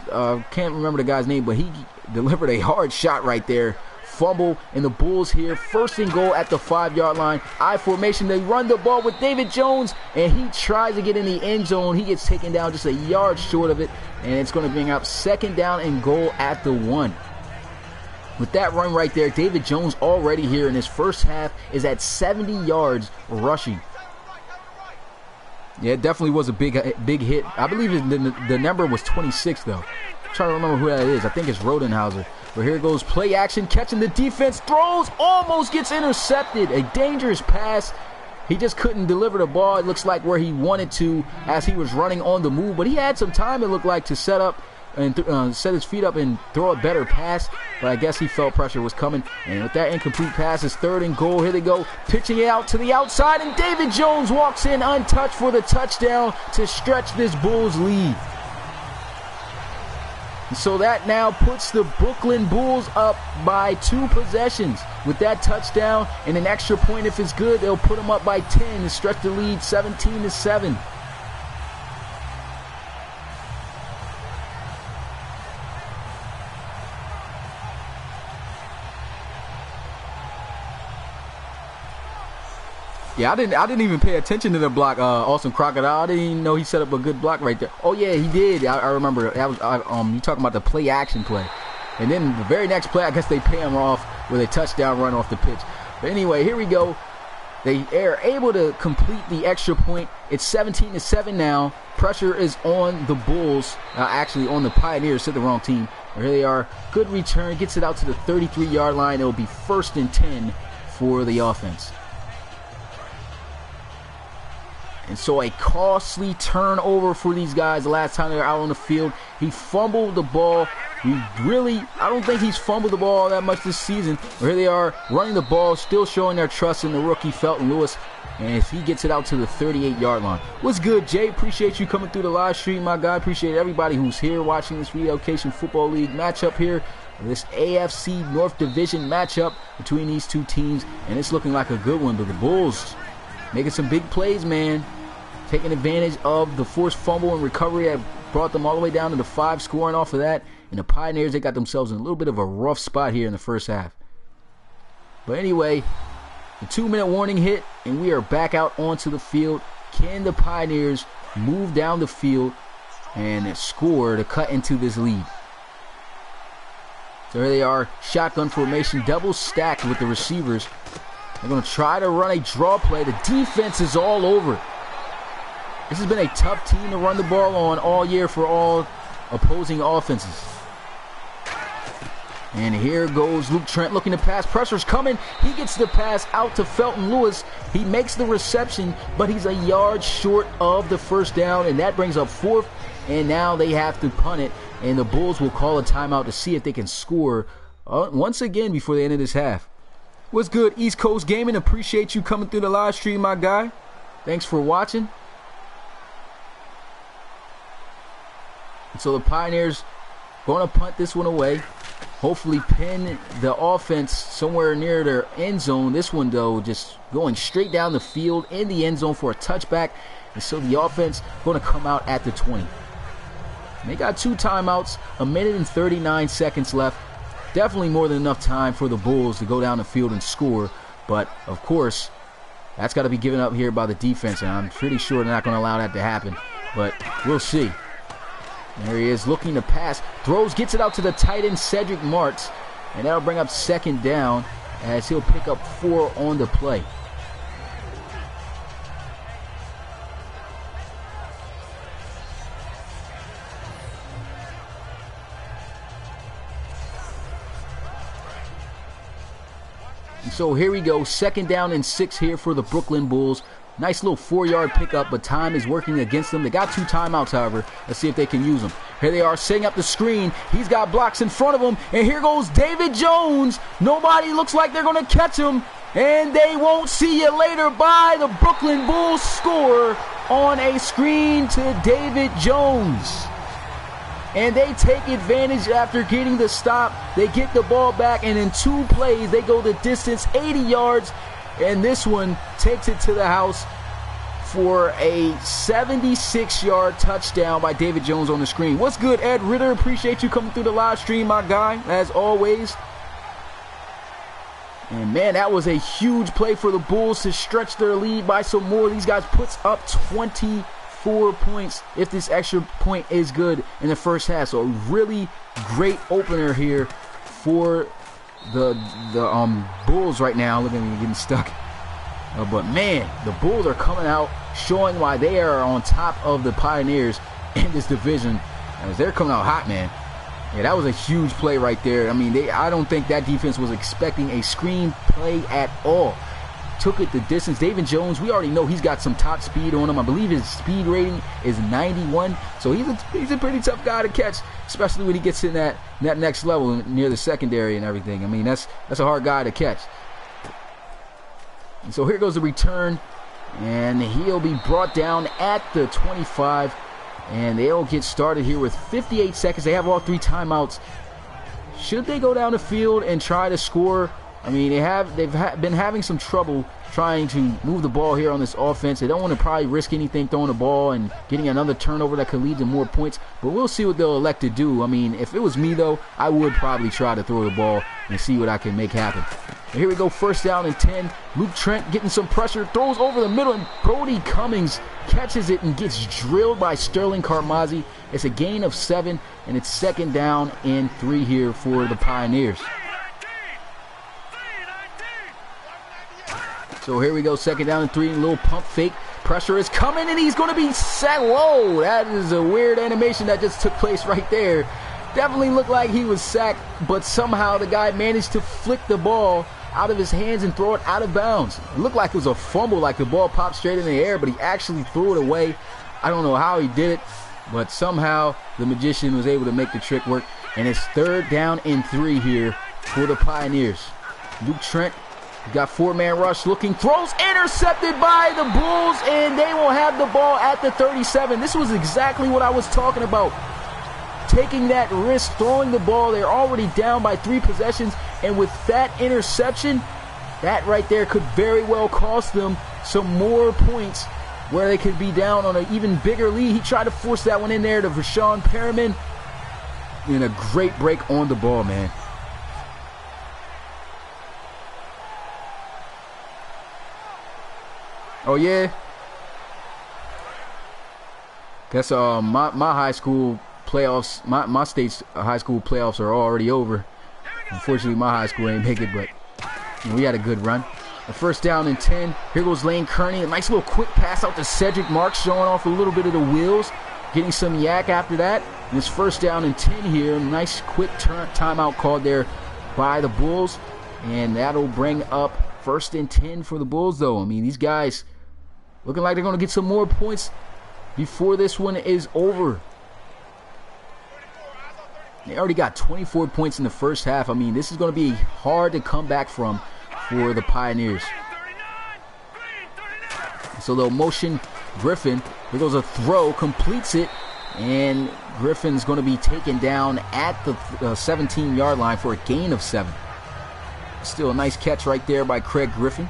can't remember the guy's name, but he delivered a hard shot right there. Fumble, and the Bulls here, 1st and goal at the 5-yard line. I formation, they run the ball with David Jones, and he tries to get in the end zone. He gets taken down just a yard short of it, and it's going to bring up 2nd down and goal at the 1. With that run right there, David Jones already here in his first half is at 70 yards rushing. Yeah, it definitely was a big hit. I believe the number was 26, though. I'm trying to remember who that is. I think it's Rodenhauser. But here goes play action, catching the defense, throws, almost gets intercepted. A dangerous pass, He just couldn't deliver the ball, it looks like, where he wanted to as he was running on the move. But he had some time, it looked like, to set up and set his feet up and throw a better pass. But I guess he felt pressure was coming. And with that incomplete pass, it's 3rd and goal. Here they go, pitching it out to the outside. And David Jones walks in untouched for the touchdown to stretch this Bulls lead. So that now puts the Brooklyn Bulls up by 2 possessions. With that touchdown and an extra point, if it's good, they'll put them up by 10 to stretch the lead 17-7. Yeah, I didn't even pay attention to the block. Awesome Crocodile. I didn't even know he set up a good block right there. Oh yeah, he did. I remember. That was you talking about the play action play, and then the very next play, I guess they pay him off with a touchdown run off the pitch. But anyway, here we go. They are able to complete the extra point. It's 17-7 now. Pressure is on the Bulls. Actually, on the Pioneers. Said the wrong team. Here they are. Good return. Gets it out to the 33-yard line. It will be 1st and 10 for the offense. And so a costly turnover for these guys the last time they were out on the field. He fumbled the ball. I don't think he's fumbled the ball that much this season. But here they are running the ball, still showing their trust in the rookie Felton Lewis. And if he gets it out to the 38-yard line. What's good, Jay? Appreciate you coming through the live stream, my guy. Appreciate everybody who's here watching this Relocation Football League matchup here. This AFC North Division matchup between these two teams. And it's looking like a good one. But the Bulls making some big plays, man. Taking advantage of the forced fumble and recovery that brought them all the way down to the 5, scoring off of that. And the Pioneers, they got themselves in a little bit of a rough spot here in the first half. But anyway, the 2-minute warning hit, and we are back out onto the field. Can the Pioneers move down the field and score to cut into this lead? So here they are, shotgun formation, double stacked with the receivers. They're going to try to run a draw play. The defense is all over it. This has been a tough team to run the ball on all year for all opposing offenses. And here goes Luke Trent looking to pass. Pressure's coming. He gets the pass out to Felton Lewis. He makes the reception, but he's a yard short of the first down, and that brings up 4th. And now they have to punt it, and the Bulls will call a timeout to see if they can score once again before the end of this half. What's good, East Coast Gaming? Appreciate you coming through the live stream, my guy. Thanks for watching. So the Pioneers going to punt this one away. Hopefully pin the offense somewhere near their end zone. This one, though, just going straight down the field in the end zone for a touchback. And so the offense going to come out at the 20. And they got 2 timeouts, 1 minute and 39 seconds left. Definitely more than enough time for the Bulls to go down the field and score. But, of course, that's got to be given up here by the defense. And I'm pretty sure they're not going to allow that to happen. But we'll see. There he is looking to pass. Throws, gets it out to the tight end Cedric Martz. And that'll bring up 2nd down as he'll pick up 4 on the play. And so here we go. 2nd down and 6 here for the Brooklyn Bulls. Nice little 4-yard pickup, but time is working against them. They got 2 timeouts, however. Let's see if they can use them. Here they are setting up the screen. He's got blocks in front of him. And here goes David Jones. Nobody looks like they're going to catch him. And they won't see you later. By the Brooklyn Bulls score on a screen to David Jones. And they take advantage after getting the stop. They get the ball back, and in 2 plays, they go the distance, 80 yards. And this one takes it to the house for a 76-yard touchdown by David Jones on the screen. What's good, Ed Ritter? Appreciate you coming through the live stream, my guy, as always. And, man, that was a huge play for the Bulls to stretch their lead by some more. These guys puts up 24 points if this extra point is good in the first half. So a really great opener here for the Bulls right now. Look at me getting stuck. But man, the Bulls are coming out showing why they are on top of the Pioneers in this division, as they're coming out hot, man. Yeah, that was a huge play right there. I mean, I don't think that defense was expecting a screen play at all. took it the distance. David Jones, we already know he's got some top speed on him. I believe his speed rating is 91. So he's a pretty tough guy to catch, especially when he gets in that next level near the secondary and everything. I mean, that's a hard guy to catch. And so here goes the return, and he'll be brought down at the 25. And they'll get started here with 58 seconds. They have all 3 timeouts. Should they go down the field and try to score? I mean, they've been having some trouble trying to move the ball here on this offense. They don't want to probably risk anything throwing the ball and getting another turnover that could lead to more points. But we'll see what they'll elect to do. I mean, if it was me, though, I would probably try to throw the ball and see what I can make happen. And here we go, first down and 10. Luke Trent getting some pressure, throws over the middle, and Brody Cummings catches it and gets drilled by Sterling Carmazzi. It's a gain of 7, and it's second down and 3 here for the Pioneers. So here we go, second down and 3, little pump fake. Pressure is coming, and he's going to be sacked. Whoa, that is a weird animation that just took place right there. Definitely looked like he was sacked, but somehow the guy managed to flick the ball out of his hands and throw it out of bounds. It looked like it was a fumble, like the ball popped straight in the air, but he actually threw it away. I don't know how he did it, but somehow the magician was able to make the trick work. And it's third down and 3 here for the Pioneers. Luke Trent got 4-man rush, looking, throws, intercepted by the Bulls, and they will have the ball at the 37. This was exactly what I was talking about. Taking that risk, throwing the ball. They're already down by 3 possessions, and with that interception, that right there could very well cost them some more points where they could be down on an even bigger lead. He tried to force that one in there to Rashawn Perriman, and a great break on the ball, man. Oh yeah, guess my high school playoffs, my state's high school playoffs are already over. Unfortunately, my high school ain't make it, but we had a good run. A first down and 10. Here goes Lane Kearney. A nice little quick pass out to Cedric Marks, showing off a little bit of the wheels, getting some yak after that. And it's first down and 10 here. Nice quick timeout called there by the Bulls, and that'll bring up first and 10 for the Bulls, though. I mean, these guys looking like they're going to get some more points before this one is over. They already got 24 points in the first half. I mean, this is going to be hard to come back from for the Pioneers. So they'll motion Griffin. Here goes a throw, completes it, and Griffin's going to be taken down at the 17-yard line for a gain of 7. Still a nice catch right there by Craig Griffin.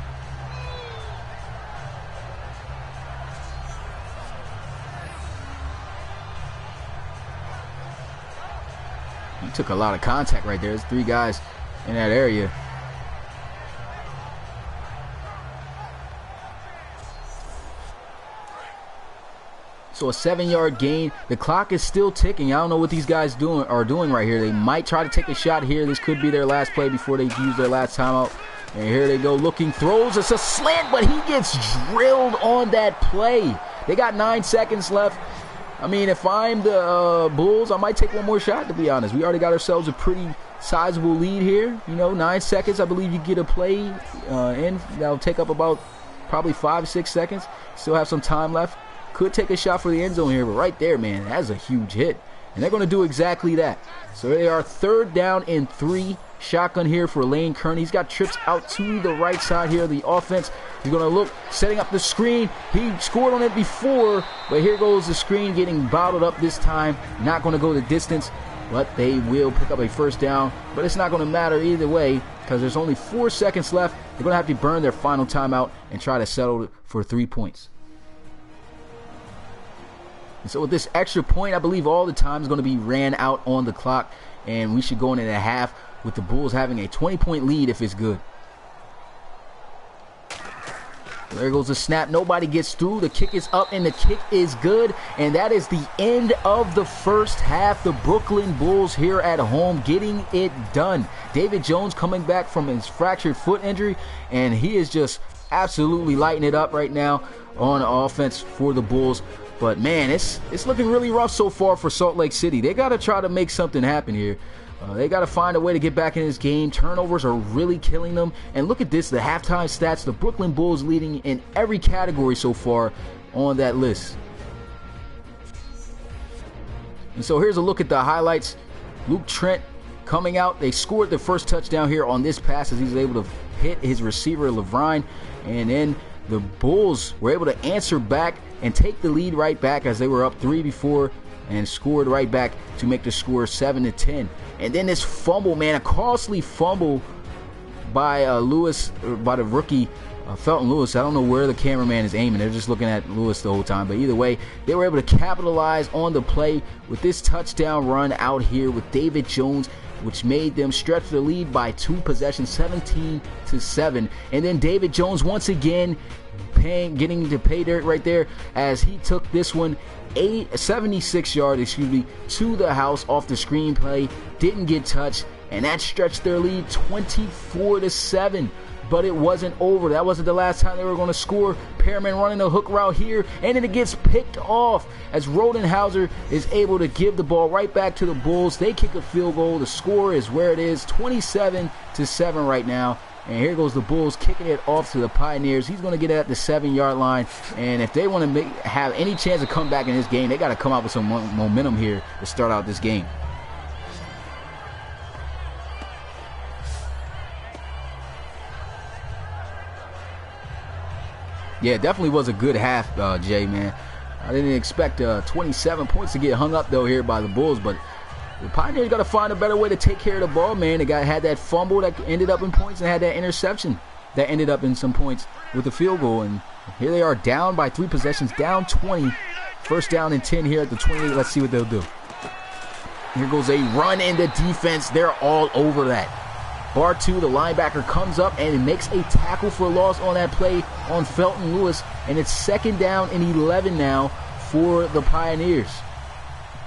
He took a lot of contact right there. There's 3 guys in that area. So a 7-yard gain. The clock is still ticking. I don't know what these guys are doing right here. They might try to take a shot here. This could be their last play before they use their last timeout. And here they go, looking, throws. It's a slant, but he gets drilled on that play. They got 9 seconds left. I mean, if I'm the Bulls, I might take one more shot, to be honest. We already got ourselves a pretty sizable lead here. You know, 9 seconds, I believe you get a play in. That'll take up about probably 5-6 seconds. Still have some time left. Could take a shot for the end zone here, but right there, man, that's a huge hit. And they're going to do exactly that. So they are third down and 3. Shotgun here for Lane Kearney. He's got trips out to the right side here of the offense. He's going to look, setting up the screen. He scored on it before, but here goes the screen getting bottled up this time. Not going to go the distance, but they will pick up a first down. But it's not going to matter either way because there's only 4 seconds left. They're going to have to burn their final timeout and try to settle for 3 points. And so with this extra point, I believe all the time is going to be ran out on the clock, and we should go into the half with the Bulls having a 20-point lead if it's good. There goes the snap. Nobody gets through. The kick is up, and the kick is good. And that is the end of the first half. The Brooklyn Bulls here at home getting it done. David Jones coming back from his fractured foot injury, and he is just absolutely lighting it up right now on offense for the Bulls. But, man, it's looking really rough so far for Salt Lake City. They got to try to make something happen here. They got to find a way to get back in this game. Turnovers are really killing them. And look at this, the halftime stats. The Brooklyn Bulls leading in every category so far on that list. And so here's a look at the highlights. Luke Trent coming out. They scored the first touchdown here on this pass as he was able to hit his receiver, Levine. And then the Bulls were able to answer back and take the lead right back as they were up 3 before and scored right back to make the score 7-10. And then this fumble, man, a costly fumble by Lewis, by the rookie Felton Lewis. I don't know where the cameraman is aiming. They're just looking at Lewis the whole time. But either way, they were able to capitalize on the play with this touchdown run out here with David Jones, which made them stretch the lead by 2 possessions, 17-7. And then David Jones once again getting to pay dirt right there as he took this one 76 yards, to the house off the screenplay. Didn't get touched, and that stretched their lead 24-7. But it wasn't over. That wasn't the last time they were going to score. Perriman running a hook route here, and then it gets picked off as Rodenhauser is able to give the ball right back to the Bulls. They kick a field goal. The score is where it is, 27-7 right now. And here goes the Bulls kicking it off to the Pioneers. He's going to get it at the 7-yard line. And if they want to have any chance to come back in this game, they got to come out with some momentum here to start out this game. Yeah, it definitely was a good half, Jay, man. I didn't expect 27 points to get hung up, though, here by the Bulls. But the Pioneers got to find a better way to take care of the ball, man. They had that fumble that ended up in points and had that interception that ended up in some points with the field goal. And here they are down by 3 possessions, down 20. First down and 10 here at the 28. Let's see what they'll do. Here goes a run in the defense. They're all over that. Bar 2, the linebacker comes up and makes a tackle for loss on that play on Felton Lewis. And it's 2nd down and 11 now for the Pioneers.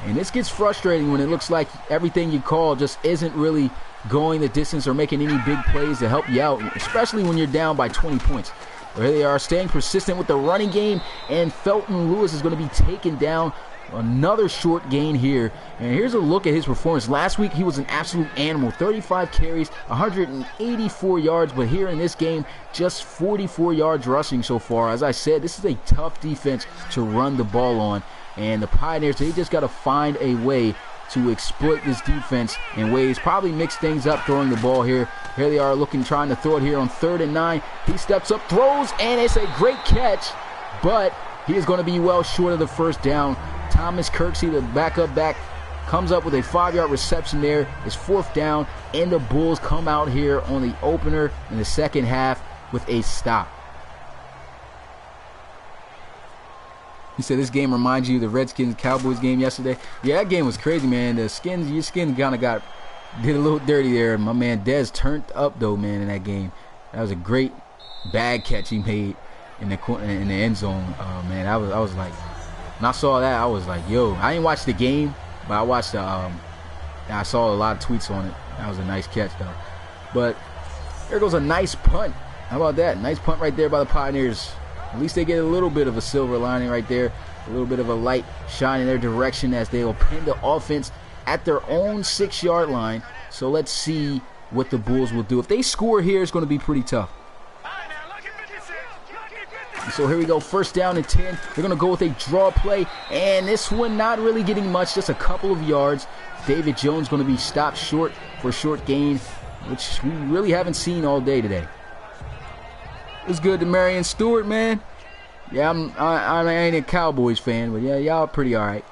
And this gets frustrating when it looks like everything you call just isn't really going the distance or making any big plays to help you out, especially when you're down by 20 points. But here they are staying persistent with the running game, and Felton Lewis is going to be taken down. Another short gain here. And here's a look at his performance. Last week, he was an absolute animal. 35 carries, 184 yards. But here in this game, just 44 yards rushing so far. As I said, this is a tough defense to run the ball on. And the Pioneers, they just got to find a way to exploit this defense in ways. Probably mix things up throwing the ball here. Here they are trying to throw it here on 3rd and 9. He steps up, throws, and it's a great catch. But he is going to be well short of the first down. Thomas Kirksey, the backup back, comes up with a 5-yard reception there. It's 4th down, and the Bulls come out here on the opener in the second half with a stop. He said this game reminds you of the Redskins-Cowboys game yesterday. Yeah, that game was crazy, man. Your skin kind of did a little dirty there. My man Dez turned up, though, man, in that game. That was a great bag catch he made in the end zone. Man, I was like, when I saw that, I was like, yo, I didn't watch the game, but I watched I saw a lot of tweets on it. That was a nice catch, though. But there goes a nice punt. How about that? Nice punt right there by the Pioneers. At least they get a little bit of a silver lining right there. A little bit of a light shine in their direction as they will pin the offense at their own 6-yard line. So let's see what the Bulls will do. If they score here, it's going to be pretty tough. So here we go, 1st down and 10. They're going to go with a draw play, and this one not really getting much, just a couple of yards. David Jones going to be stopped short for a short gain, which we really haven't seen all day today. It's good to Marion Stewart, man. Yeah, I ain't a Cowboys fan, but yeah, y'all pretty all right.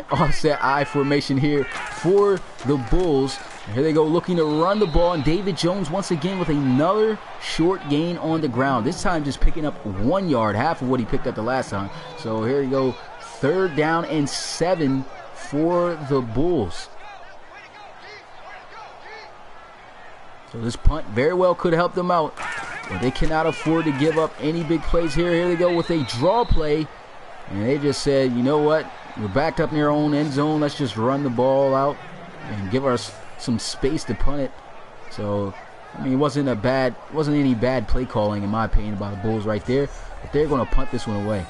Offset I formation here for the Bulls. Here they go looking to run the ball, and David Jones once again with another short gain on the ground. This time just picking up 1 yard, half of what he picked up the last time. So here you go, 3rd down and 7 for the Bulls. So this punt very well could help them out, but they cannot afford to give up any big plays here. Here they go with a draw play, and they just said, you know what, we're backed up near our own end zone. Let's just run the ball out and give us some space to punt it. So, I mean, it wasn't any bad play calling, in my opinion, by the Bulls right there. But they're going to punt this one away.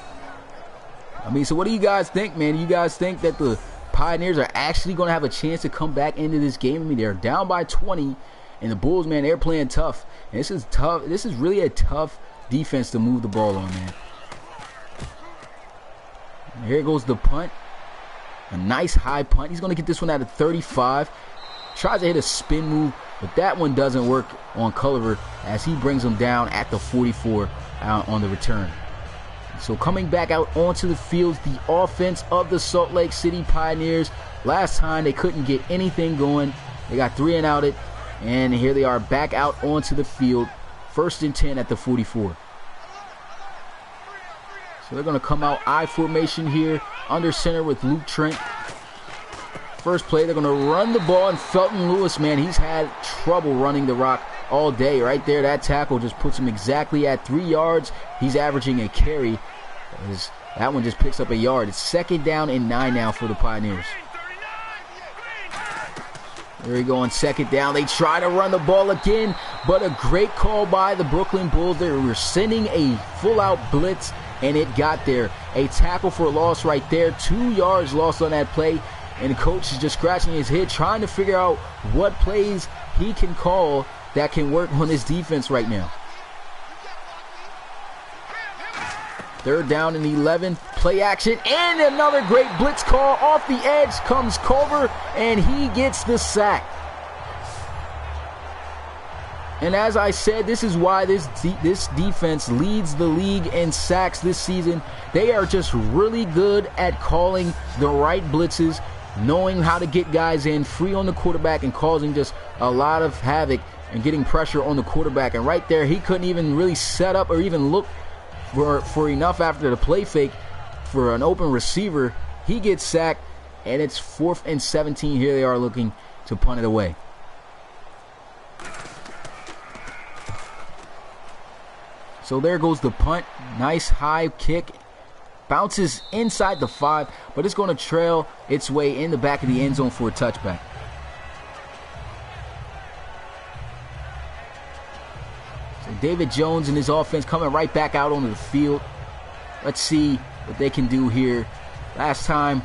I mean, so what do you guys think, man? Do you guys think that the Pioneers are actually going to have a chance to come back into this game. I mean, they're down by 20, and the Bulls, man, they're playing tough. And this is tough. This is really a tough defense to move the ball on, man. And here goes the punt. A nice high punt. He's going to get this one out of 35. Tries to hit a spin move, but that one doesn't work on Culliver as he brings him down at the 44 on the return. So coming back out onto the field, the offense of the Salt Lake City Pioneers. Last time they couldn't get anything going. They got 3 and outed, and here they are back out onto the field. 1st and 10 at the 44. So they're going to come out I formation here, under center with Luke Trent. First play, they're going to run the ball, and Felton Lewis, man, he's had trouble running the rock all day. Right there, that tackle just puts him exactly at 3 yards. He's averaging a carry. That one just picks up a yard. It's 2nd down and 9 now for the Pioneers. There we go on 2nd down. They try to run the ball again, but a great call by the Brooklyn Bulls. They were sending a full-out blitz, and it got there. A tackle for a loss right there. 2 yards lost on that play. And the coach is just scratching his head, trying to figure out what plays he can call that can work on this defense right now. 3rd down and 11. Play action, and another great blitz call. Off the edge comes Culver, and he gets the sack. And as I said, this is why this defense leads the league in sacks this season. They are just really good at calling the right blitzes, knowing how to get guys in free on the quarterback and causing just a lot of havoc and getting pressure on the quarterback. And right there, he couldn't even really set up or even look for enough after the play fake for an open receiver. He gets sacked, and it's 4th and 17. Here they are looking to punt it away. So there goes the punt. Nice high kick. Bounces inside the 5, but it's going to trail its way in the back of the end zone for a touchback. So David Jones and his offense coming right back out onto the field. Let's see what they can do here. Last time,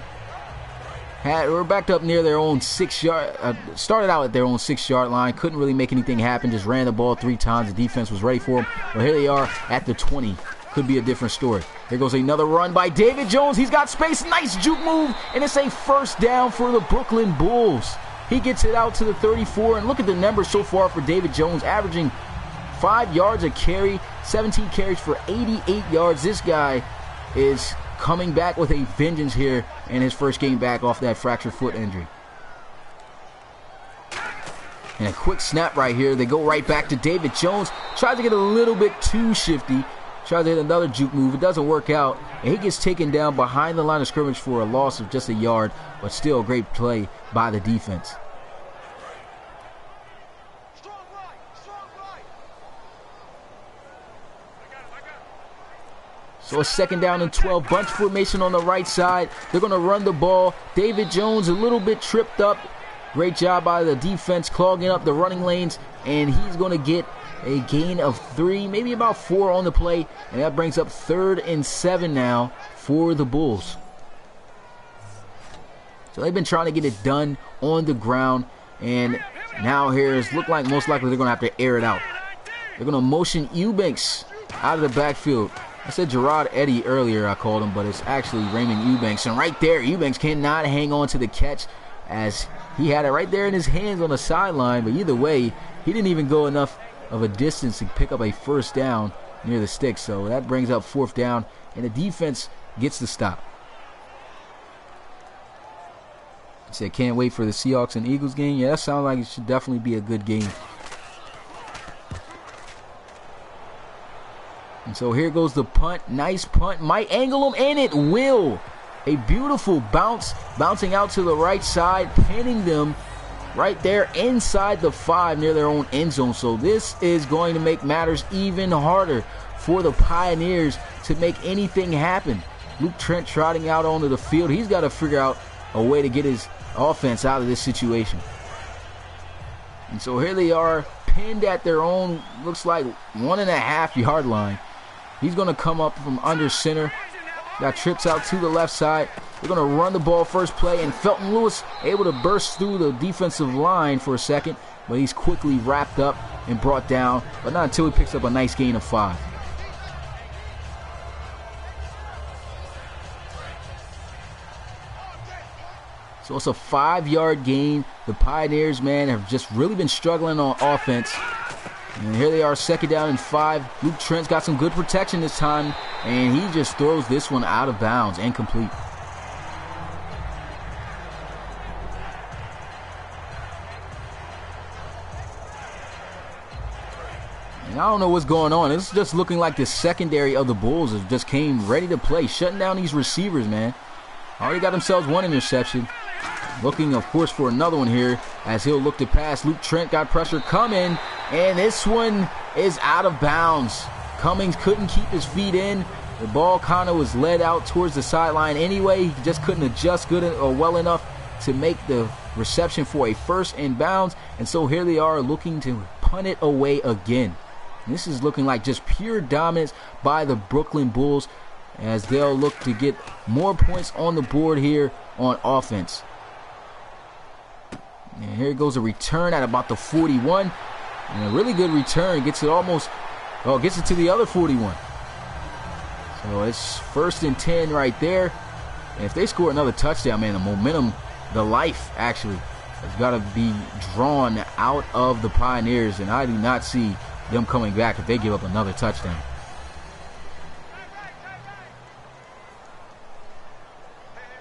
we're backed up near their own 6-yard. Started out at their own 6-yard line. Couldn't really make anything happen. Just ran the ball 3 times. The defense was ready for them. But here they are at the 20. Could be a different story. Here goes another run by David Jones. He's got space. Nice juke move. And it's a 1st down for the Brooklyn Bulls. He gets it out to the 34. And look at the numbers so far for David Jones, averaging 5 yards a carry, 17 carries for 88 yards. This guy is coming back with a vengeance here in his first game back off that fractured foot injury. And a quick snap right here. They go right back to David Jones. Tries to get a little bit too shifty. Tries to hit another juke move. It doesn't work out. And he gets taken down behind the line of scrimmage for a loss of just a yard, but still a great play by the defense. So a 2nd down and 12. Bunch formation on the right side. They're going to run the ball. David Jones a little bit tripped up. Great job by the defense clogging up the running lanes. And he's going to get a gain of 3, maybe about 4 on the play. And that brings up 3rd and 7 now for the Bulls. So they've been trying to get it done on the ground. And now here's look like most likely they're going to have to air it out. They're going to motion Eubanks out of the backfield. I said Gerard Eddy earlier, I called him, but it's actually Raymond Eubanks. And right there, Eubanks cannot hang on to the catch as he had it right there in his hands on the sideline. But either way, he didn't even go enough of a distance to pick up a 1st down near the stick. So that brings up 4th down, and the defense gets the stop. I said, can't wait for the Seahawks and Eagles game. Yeah, that sounds like it should definitely be a good game. And so here goes the punt. Nice punt. Might angle him, and it will. A beautiful bounce. Bouncing out to the right side. Pinning them right there inside the 5 near their own end zone. So this is going to make matters even harder for the Pioneers to make anything happen. Luke Trent trotting out onto the field. He's got to figure out a way to get his offense out of this situation. And so here they are, pinned at their own, looks like 1.5 yard line. He's going to come up from under center. Got trips out to the left side. They're going to run the ball first play, and Felton Lewis able to burst through the defensive line for a second, but he's quickly wrapped up and brought down, but not until he picks up a nice gain of 5. So it's a 5-yard gain. The Pioneers, man, have just really been struggling on offense. And here they are, 2nd down and 5. Luke Trent's got some good protection this time, and he just throws this one out of bounds, incomplete. And I don't know what's going on. It's just looking like the secondary of the Bulls has just came ready to play, shutting down these receivers, man. Already got themselves 1 interception. Looking, of course, for another one here as he'll look to pass. Luke Trent got pressure coming, and this one is out of bounds. Cummings couldn't keep his feet in. The ball kind of was led out towards the sideline anyway. He just couldn't adjust good or well enough to make the reception for a first and bounds. And so here they are looking to punt it away again. And this is looking like just pure dominance by the Brooklyn Bulls as they'll look to get more points on the board here on offense. And here goes a return at about the 41. And a really good return. Gets it to the other 41. So it's 1st and 10 right there. And if they score another touchdown, man, the momentum, the life actually, has got to be drawn out of the Pioneers. And I do not see them coming back if they give up another touchdown.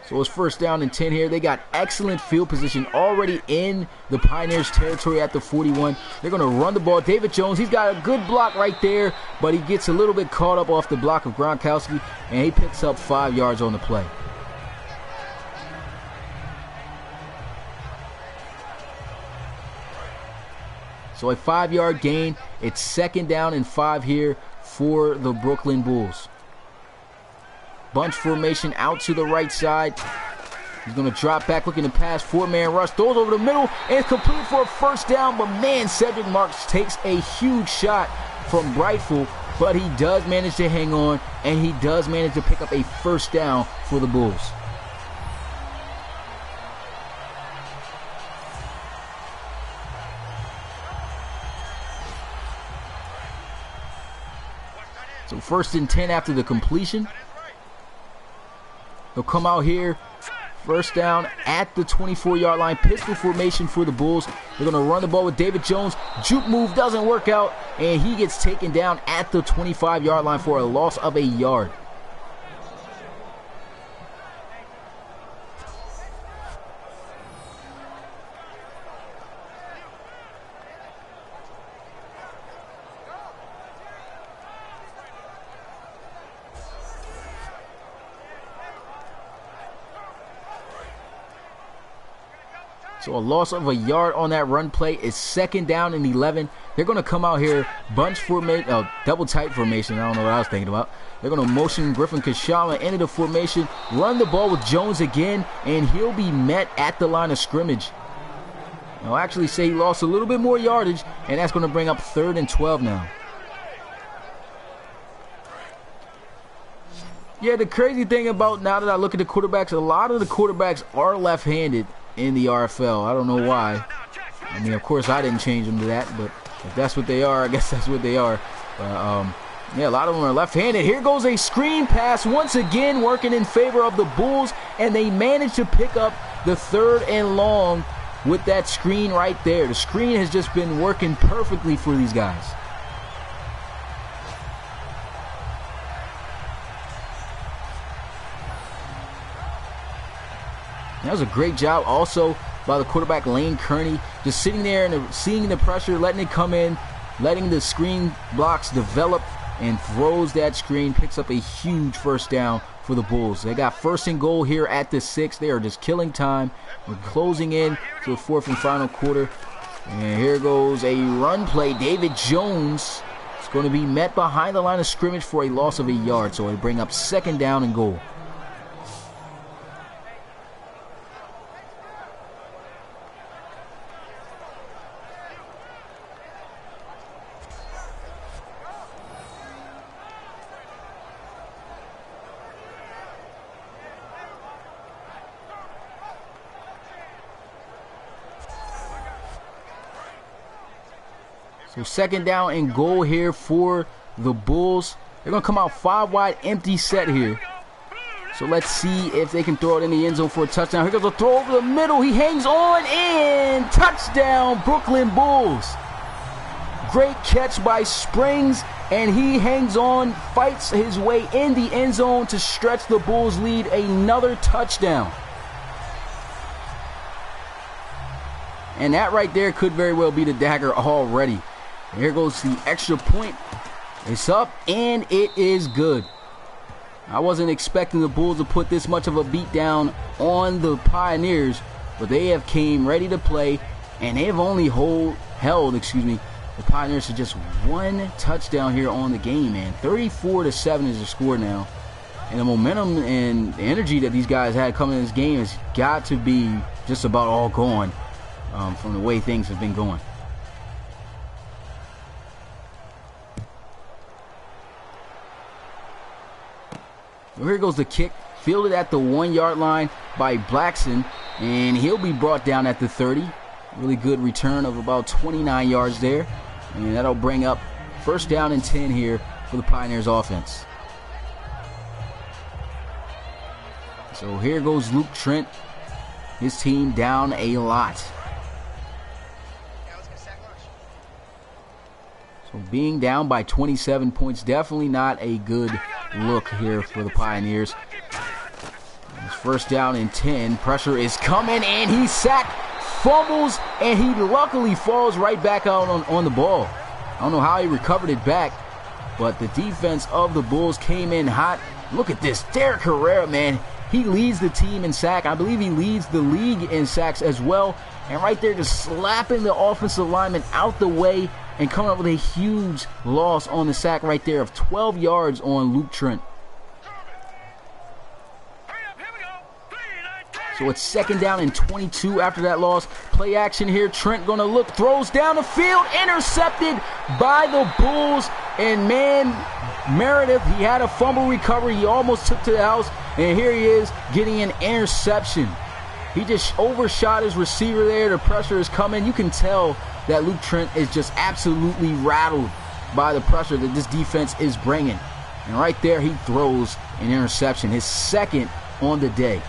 So it's 1st down and 10 here. They got excellent field position already in the Pioneers territory at the 41. They're going to run the ball. David Jones, he's got a good block right there, but he gets a little bit caught up off the block of Gronkowski, and he picks up 5 yards on the play. So a 5-yard gain. It's 2nd down and 5 here for the Brooklyn Bulls. Bunch formation out to the right side. He's going to drop back, looking to pass. 4-man rush. Throws over the middle. And it's complete for a 1st down. But, man, Cedric Marks takes a huge shot from Brightful. But he does manage to hang on. And he does manage to pick up a 1st down for the Bulls. So 1st and 10 after the completion. They'll come out here, 1st down at the 24-yard line. Pistol formation for the Bulls. They're going to run the ball with David Jones. Juke move doesn't work out, and he gets taken down at the 25-yard line for a loss of a yard. So a loss of a yard on that run play. Is 2nd down and 11. They're going to come out here, bunch formation, double tight formation. I don't know what I was thinking about. They're going to motion Griffin Kashama into the formation, run the ball with Jones again, and he'll be met at the line of scrimmage. I'll actually say he lost a little bit more yardage, and that's going to bring up 3rd and 12 now. Yeah, the crazy thing about now that I look at the quarterbacks, a lot of the quarterbacks are left-handed in the RFL. I don't know why. I mean, of course, I didn't change them to that, but if that's what they are, I guess that's what they are. But, yeah, a lot of them are left-handed. Here goes a screen pass once again, working in favor of the Bulls, and they manage to pick up the 3rd and long with that screen right there. The screen has just been working perfectly for these guys. That was a great job also by the quarterback, Lane Kearney, just sitting there and seeing the pressure, letting it come in, letting the screen blocks develop, and throws that screen, picks up a huge 1st down for the Bulls. They got 1st and goal here at the 6. They are just killing time. We're closing in to the 4th and final quarter. And here goes a run play. David Jones is going to be met behind the line of scrimmage for a loss of a yard. So it'll bring up 2nd down and goal. So second down and goal here for the Bulls. They're going to come out 5 wide, empty set here. So let's see if they can throw it in the end zone for a touchdown. Here goes a throw over the middle. He hangs on and touchdown, Brooklyn Bulls. Great catch by Springs, and he hangs on, fights his way in the end zone to stretch the Bulls' lead. Another touchdown. And that right there could very well be the dagger already. Here goes the extra point. It's up, and it is good. I wasn't expecting the Bulls to put this much of a beat down on the Pioneers, but they have came ready to play, and they have only held the Pioneers to just one touchdown here on the game, man. 34-7 is the score now. And the momentum and the energy that these guys had coming in this game has got to be just about all gone from the way things have been going. So here goes the kick, fielded at the 1-yard line by Blackson, and he'll be brought down at the 30. Really good return of about 29 yards there, and that'll bring up first down and 10 here for the Pioneers offense. So here goes Luke Trent, his team down a lot. So being down by 27 points, definitely not a good look here for the Pioneers. It's first down and 10. Pressure is coming, and he's sacked, fumbles, and he luckily falls right back out on the ball. I don't know how he recovered it back, but the defense of the Bulls came in hot. Look at this. Derek Herrera, man. He leads the team in sack. I believe he leads the league in sacks as well. And right there, just slapping the offensive lineman out the way and coming up with a huge loss on the sack right there of 12 yards on Luke Trent. So it's second down and 22 after that loss. Play action here. Trent going to look, throws down the field, intercepted by the Bulls. And man, Meredith, he had a fumble recovery. He almost took to the house. And here he is getting an interception. He just overshot his receiver there. The pressure is coming. You can tell that Luke Trent is just absolutely rattled by the pressure that this defense is bringing. And right there, he throws an interception, his second on the day.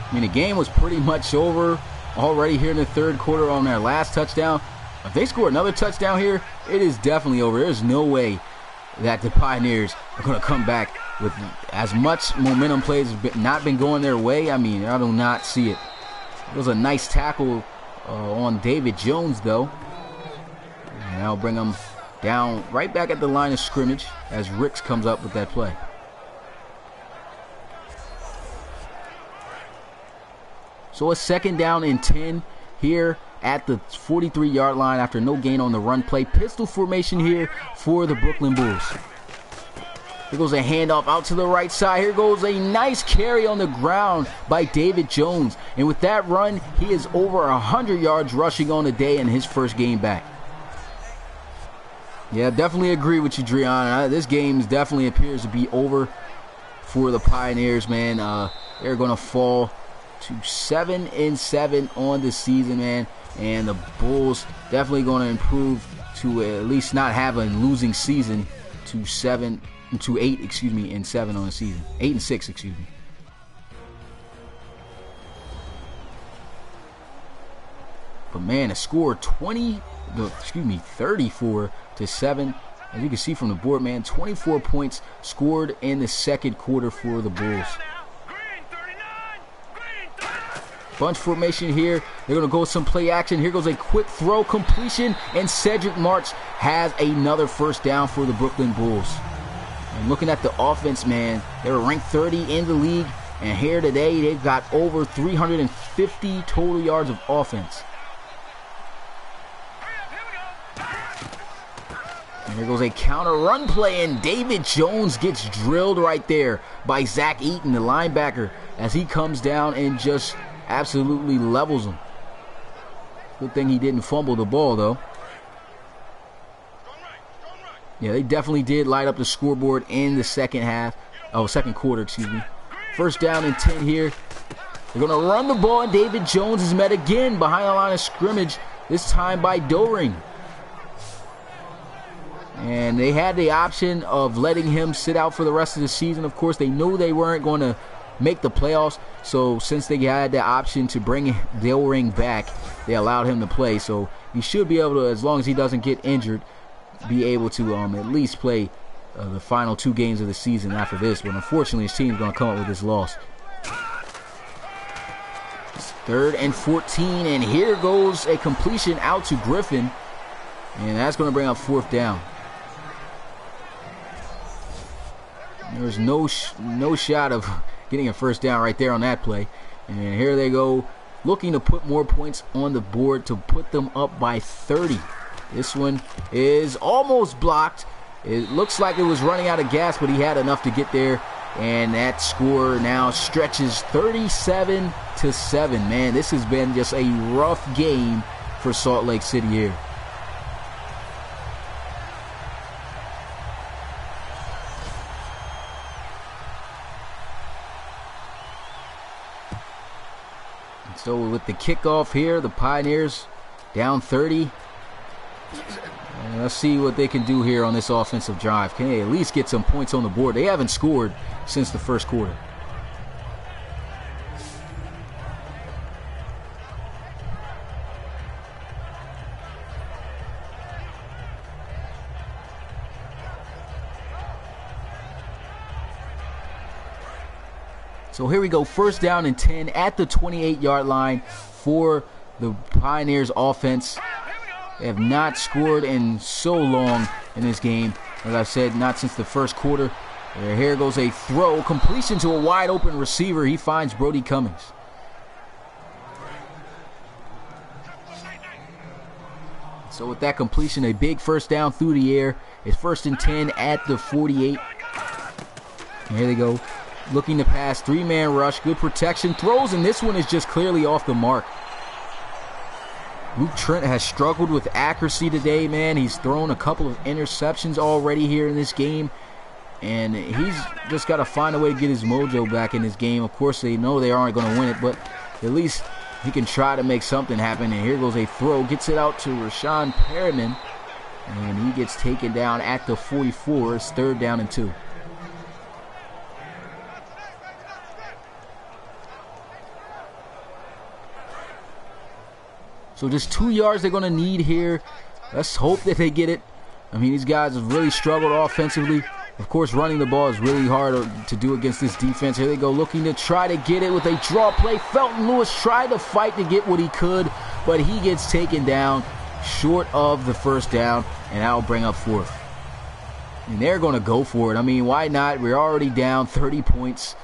I mean, the game was pretty much over already here in the third quarter on their last touchdown. If they score another touchdown here, it is definitely over. There's no way that the Pioneers are going to come back with as much momentum plays not been going their way. I mean, I do not see it. It was a nice tackle on David Jones, though. And that'll bring them down right back at the line of scrimmage as Ricks comes up with that play. So a second down and 10 here at the 43-yard line after no gain on the run play. Pistol formation here for the Brooklyn Bulls. Here goes a handoff out to the right side. Here goes a nice carry on the ground by David Jones. And with that run, he is over 100 yards rushing on the day in his first game back. Yeah, definitely agree with you, Dreon. This game definitely appears to be over for the Pioneers, man. They're going to fall to 7-7 on the season, man. And the Bulls definitely going to improve to at least not have a losing season to 8, and 7 on the season. 8 and 6, excuse me. But man, a score 34-7. As you can see from the board, man, 24 points scored in the second quarter for the Bulls. Bunch formation here. They're going to go with some play action. Here goes a quick throw completion, and Cedric March has another first down for the Brooklyn Bulls. And looking at the offense, man, they were ranked 30 in the league, and here today they've got over 350 total yards of offense. And here goes a counter run play, and David Jones gets drilled right there by Zach Eaton, the linebacker, as he comes down and just absolutely levels him. Good thing he didn't fumble the ball, though. Yeah, they definitely did light up the scoreboard in the second quarter, First down and 10 here. They're going to run the ball, and David Jones is met again behind the line of scrimmage, this time by Doring. And they had the option of letting him sit out for the rest of the season. Of course, they knew they weren't going to make the playoffs, so since they had the option to bring Doring back, they allowed him to play. So he should be able to, as long as he doesn't get injured, be able to at least play the final 2 games of the season after this. But unfortunately, his team's going to come up with this loss. It's 3rd and 14, and here goes a completion out to Griffin, and that's going to bring up 4th down. There's no shot of getting a first down right there on that play. And here they go, looking to put more points on the board to put them up by 30. This one is almost blocked. It looks like it was running out of gas, but he had enough to get there. And that score now stretches 37-7. Man, this has been just a rough game for Salt Lake City here. So with the kickoff here, the Pioneers down 30. And let's see what they can do here on this offensive drive. Can they at least get some points on the board? They haven't scored since the first quarter. So here we go, first down and 10 at the 28-yard line for the Pioneers offense. They have not scored in so long in this game. As I said, not since the first quarter. Here goes a throw, completion to a wide open receiver. He finds Brody Cummings. So with that completion, a big first down through the air. It's 1st and 10 at the 48. And here they go. Looking to pass, 3-man rush, good protection, throws, and this one is just clearly off the mark. Luke Trent has struggled with accuracy today, man. He's thrown a couple of interceptions already here in this game, and he's just got to find a way to get his mojo back in this game. Of course, they know they aren't going to win it, but at least he can try to make something happen. And here goes a throw, gets it out to Rashawn Perriman, and he gets taken down at the 44. It's 3rd down and 2. So just 2 yards they're going to need here. Let's hope that they get it. I mean, these guys have really struggled offensively. Of course, running the ball is really hard to do against this defense. Here they go, looking to try to get it with a draw play. Felton Lewis tried to fight to get what he could, but he gets taken down short of the first down, and that'll bring up 4th. And they're going to go for it. I mean, why not? We're already down 30 points.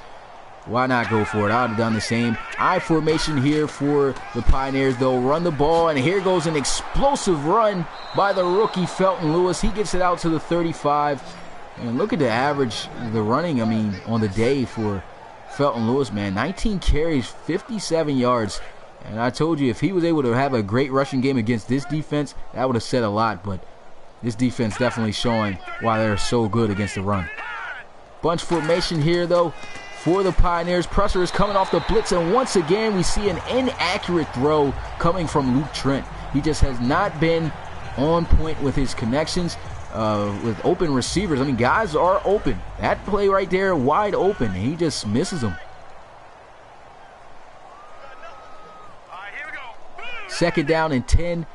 Why not go for it? I would have done the same. I formation here for the Pioneers. They'll run the ball, and here goes an explosive run by the rookie Felton Lewis. He gets it out to the 35. And look at the average, the running, I mean, on the day for Felton Lewis, man. 19 carries, 57 yards. And I told you, if he was able to have a great rushing game against this defense, that would have said a lot. But this defense definitely showing why they're so good against the run. Bunch formation here, though. For the Pioneers, pressure is coming off the blitz, and once again we see an inaccurate throw coming from Luke Trent. He just has not been on point with his connections with open receivers. I mean, guys are open. That play right there, wide open. He just misses them. 2nd down and 10.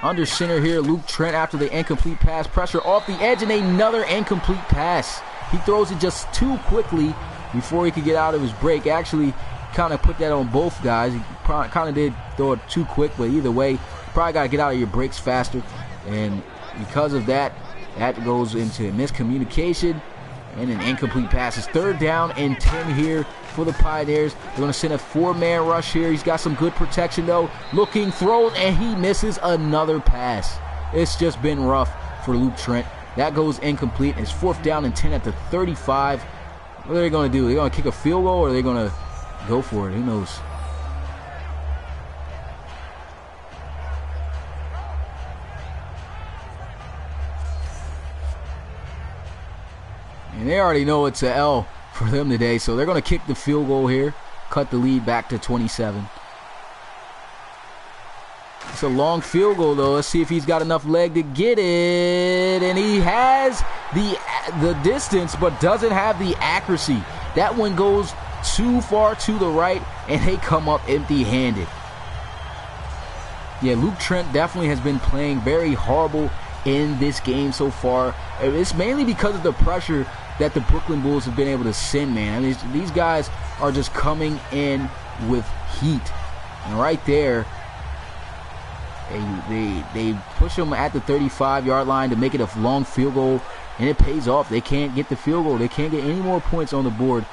Under center here, Luke Trent after the incomplete pass. Pressure off the edge, and another incomplete pass. He throws it just too quickly before he could get out of his break. Actually, kind of put that on both guys. He kind of did throw it too quick, but either way, you probably got to get out of your breaks faster. And because of that, that goes into miscommunication and an incomplete pass. It's 3rd down and 10 here for the Pioneers. They're going to send a 4-man rush here. He's got some good protection, though. Looking, throws, and he misses another pass. It's just been rough for Luke Trent. That goes incomplete. It's 4th down and 10 at the 35. What are they going to do? Are they going to kick a field goal, or are they going to go for it? Who knows? And they already know it's an L for them today. So they're going to kick the field goal here, cut the lead back to 27. It's a long field goal, though. Let's see if he's got enough leg to get it. And he has the distance, but doesn't have the accuracy. That one goes too far to the right, and they come up empty-handed. Yeah, Luke Trent definitely has been playing very horrible in this game so far. It's mainly because of the pressure that the Brooklyn Bulls have been able to send, man. I mean, these guys are just coming in with heat. And right there, they push them at the 35-yard line to make it a long field goal, and it pays off. They can't get the field goal. They can't get any more points on the board.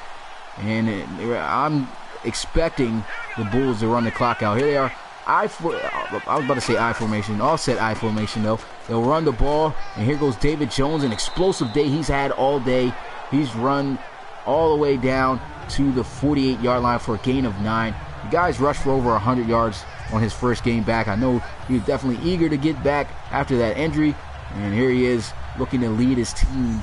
And I'm expecting the Bulls to run the clock out. Here they are. I was about to say I formation. Offset I formation, though. They'll run the ball, and here goes David Jones, an explosive day he's had all day. He's run all the way down to the 48-yard line for a gain of 9. The guy's rushed for over 100 yards on his first game back. I know he was definitely eager to get back after that injury, and here he is looking to lead his team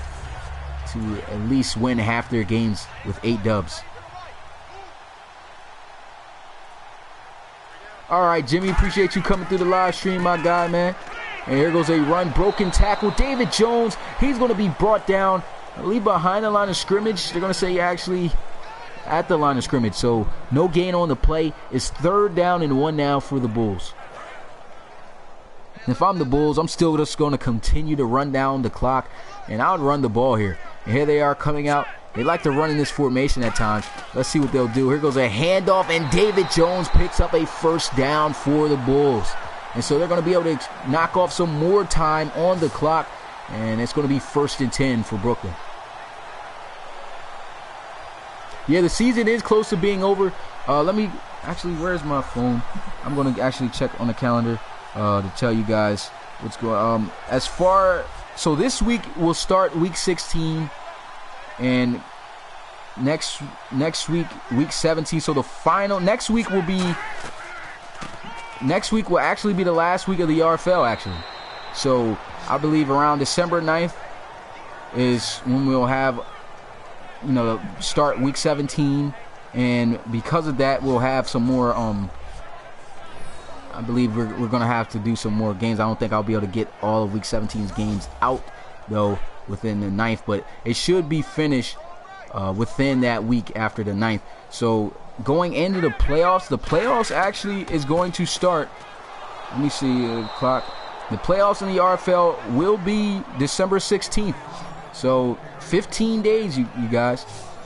to at least win half their games with 8 dubs. All right, Jimmy, appreciate you coming through the live stream, my guy, man. And here goes a run, broken tackle. David Jones, he's going to be brought down, I believe, behind the line of scrimmage. They're going to say actually at the line of scrimmage. So no gain on the play. It's 3rd down and 1 now for the Bulls. And if I'm the Bulls, I'm still just going to continue to run down the clock, and I'll run the ball here. And here they are coming out. They like to run in this formation at times. Let's see what they'll do. Here goes a handoff, and David Jones picks up a 1st down for the Bulls. And so they're going to be able to knock off some more time on the clock, and it's going to be 1st and 10 for Brooklyn. Yeah, the season is close to being over. Let me actually, where's my phone? I'm going to actually check on the calendar to tell you guys what's going on. So this week we'll start week 16. And next week, week 17. So the final next week will actually be the last week of the RFL, actually. So I believe around December 9th is when we'll have, start week 17, and because of that, we'll have some more. I believe we're gonna have to do some more games. I don't think I'll be able to get all of week 17's games out though within the 9th, but it should be finished within that week after the 9th. So going into the playoffs actually is going to start. Let me see the clock. The playoffs in the RFL will be December 16th. So 15 days, you guys.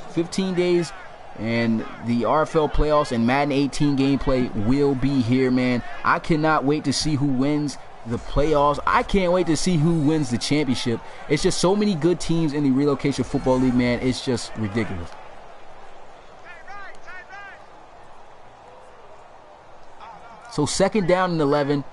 15 days, and the RFL playoffs and Madden 18 gameplay will be here, man. I cannot wait to see who wins the playoffs. I can't wait to see who wins the championship. It's just so many good teams in the Relocation Football League, man. It's just ridiculous. So 2nd down and 11.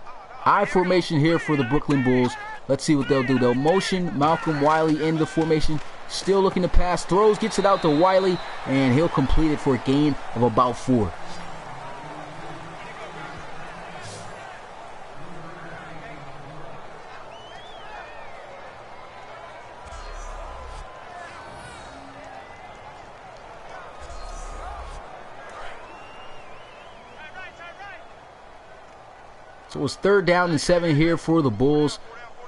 I formation here for the Brooklyn Bulls. Let's see what they'll do. They'll motion Malcolm Wiley in the formation. Still looking to pass. Throws, gets it out to Wiley, and he'll complete it for a gain of about 4. So it's 3rd down and 7 here for the Bulls.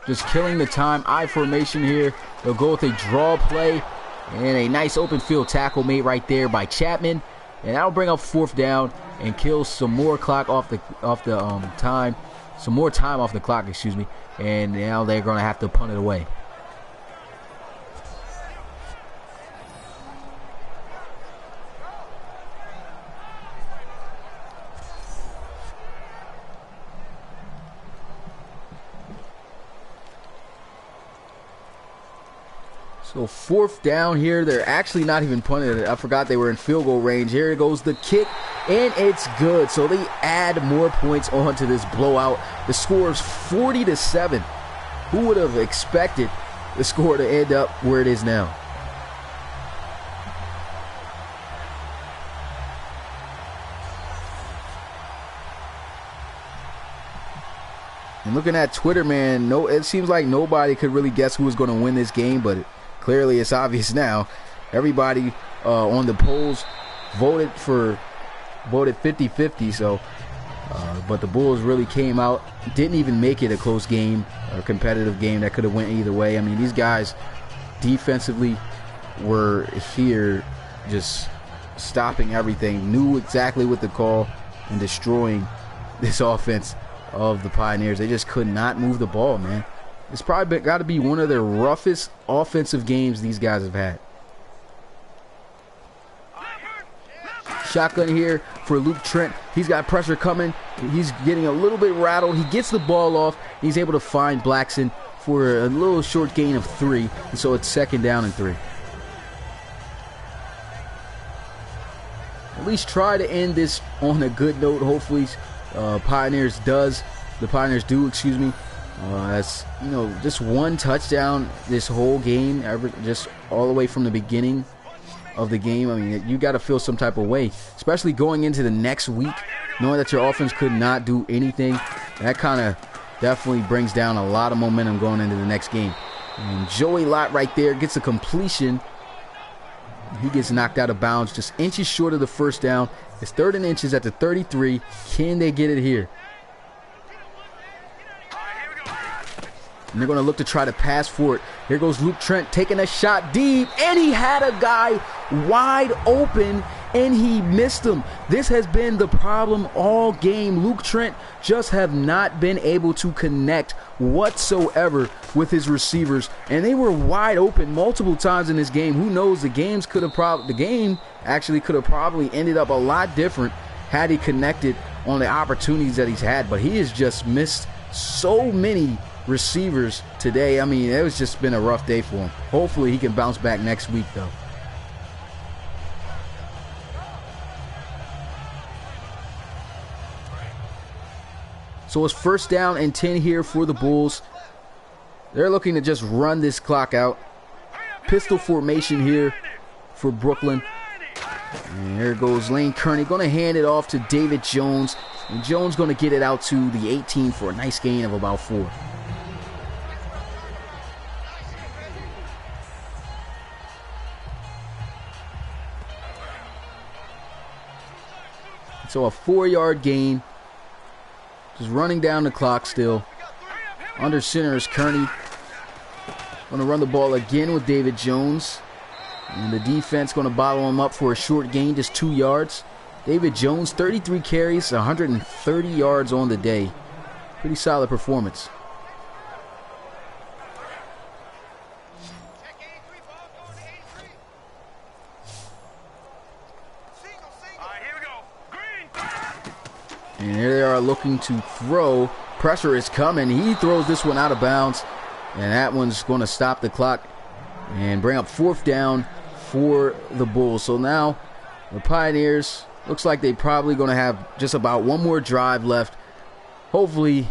Just killing the time. I formation here. They'll go with a draw play and a nice open field tackle made right there by Chapman, and that'll bring up 4th down and kill some more clock off the time, some more time off the clock, excuse me. And now they're going to have to punt it away. So 4th down here. They're actually not even punting it. I forgot they were in field goal range. Here goes the kick, and it's good. So they add more points onto this blowout. The score is 40-7. Who would have expected the score to end up where it is now? And looking at Twitter, man, it seems like nobody could really guess who was going to win this game, but clearly it's obvious now. Everybody on the polls voted 50-50. So, but the Bulls really came out, didn't even make it a close game, a competitive game that could have went either way. I mean, these guys defensively were here just stopping everything, knew exactly what to call, and destroying this offense of the Pioneers. They just could not move the ball, man. It's probably got to be one of the roughest offensive games these guys have had. Shotgun here for Luke Trent. He's got pressure coming. He's getting a little bit rattled. He gets the ball off. He's able to find Blackson for a little short gain of 3. And so it's 2nd down and 3. At least try to end this on a good note. Hopefully, the Pioneers do, excuse me. That's, you know, just one touchdown this whole game, just all the way from the beginning of the game. I mean, you got to feel some type of way, especially going into the next week, knowing that your offense could not do anything. That kind of definitely brings down a lot of momentum going into the next game. And Joey Lott right there gets a completion. He gets knocked out of bounds, just inches short of the 1st down. It's 3rd and inches at the 33. Can they get it here? And they're going to look to try to pass for it. Here goes Luke Trent taking a shot deep, and he had a guy wide open, and he missed him. This has been the problem all game. Luke Trent just have not been able to connect whatsoever with his receivers, and they were wide open multiple times in this game. Who knows? The game actually could have probably ended up a lot different had he connected on the opportunities that he's had, but he has just missed so many receivers today. I mean, it was just been a rough day for him. Hopefully he can bounce back next week, though. So it's 1st down and 10 here for the Bulls. They're looking to just run this clock out. Pistol formation here for Brooklyn. And here goes Lane Kearney, going to hand it off to David Jones. And Jones going to get it out to the 18 for a nice gain of about 4. So a 4-yard gain. Just running down the clock still. Under center is Kearney. Going to run the ball again with David Jones. And the defense going to bottle him up for a short gain, just 2 yards. David Jones, 33 carries, 130 yards on the day. Pretty solid performance. And here they are looking to throw. Pressure is coming. He throws this one out of bounds. And that one's going to stop the clock and bring up 4th down for the Bulls. So now the Pioneers, looks like they're probably going to have just about one more drive left. Hopefully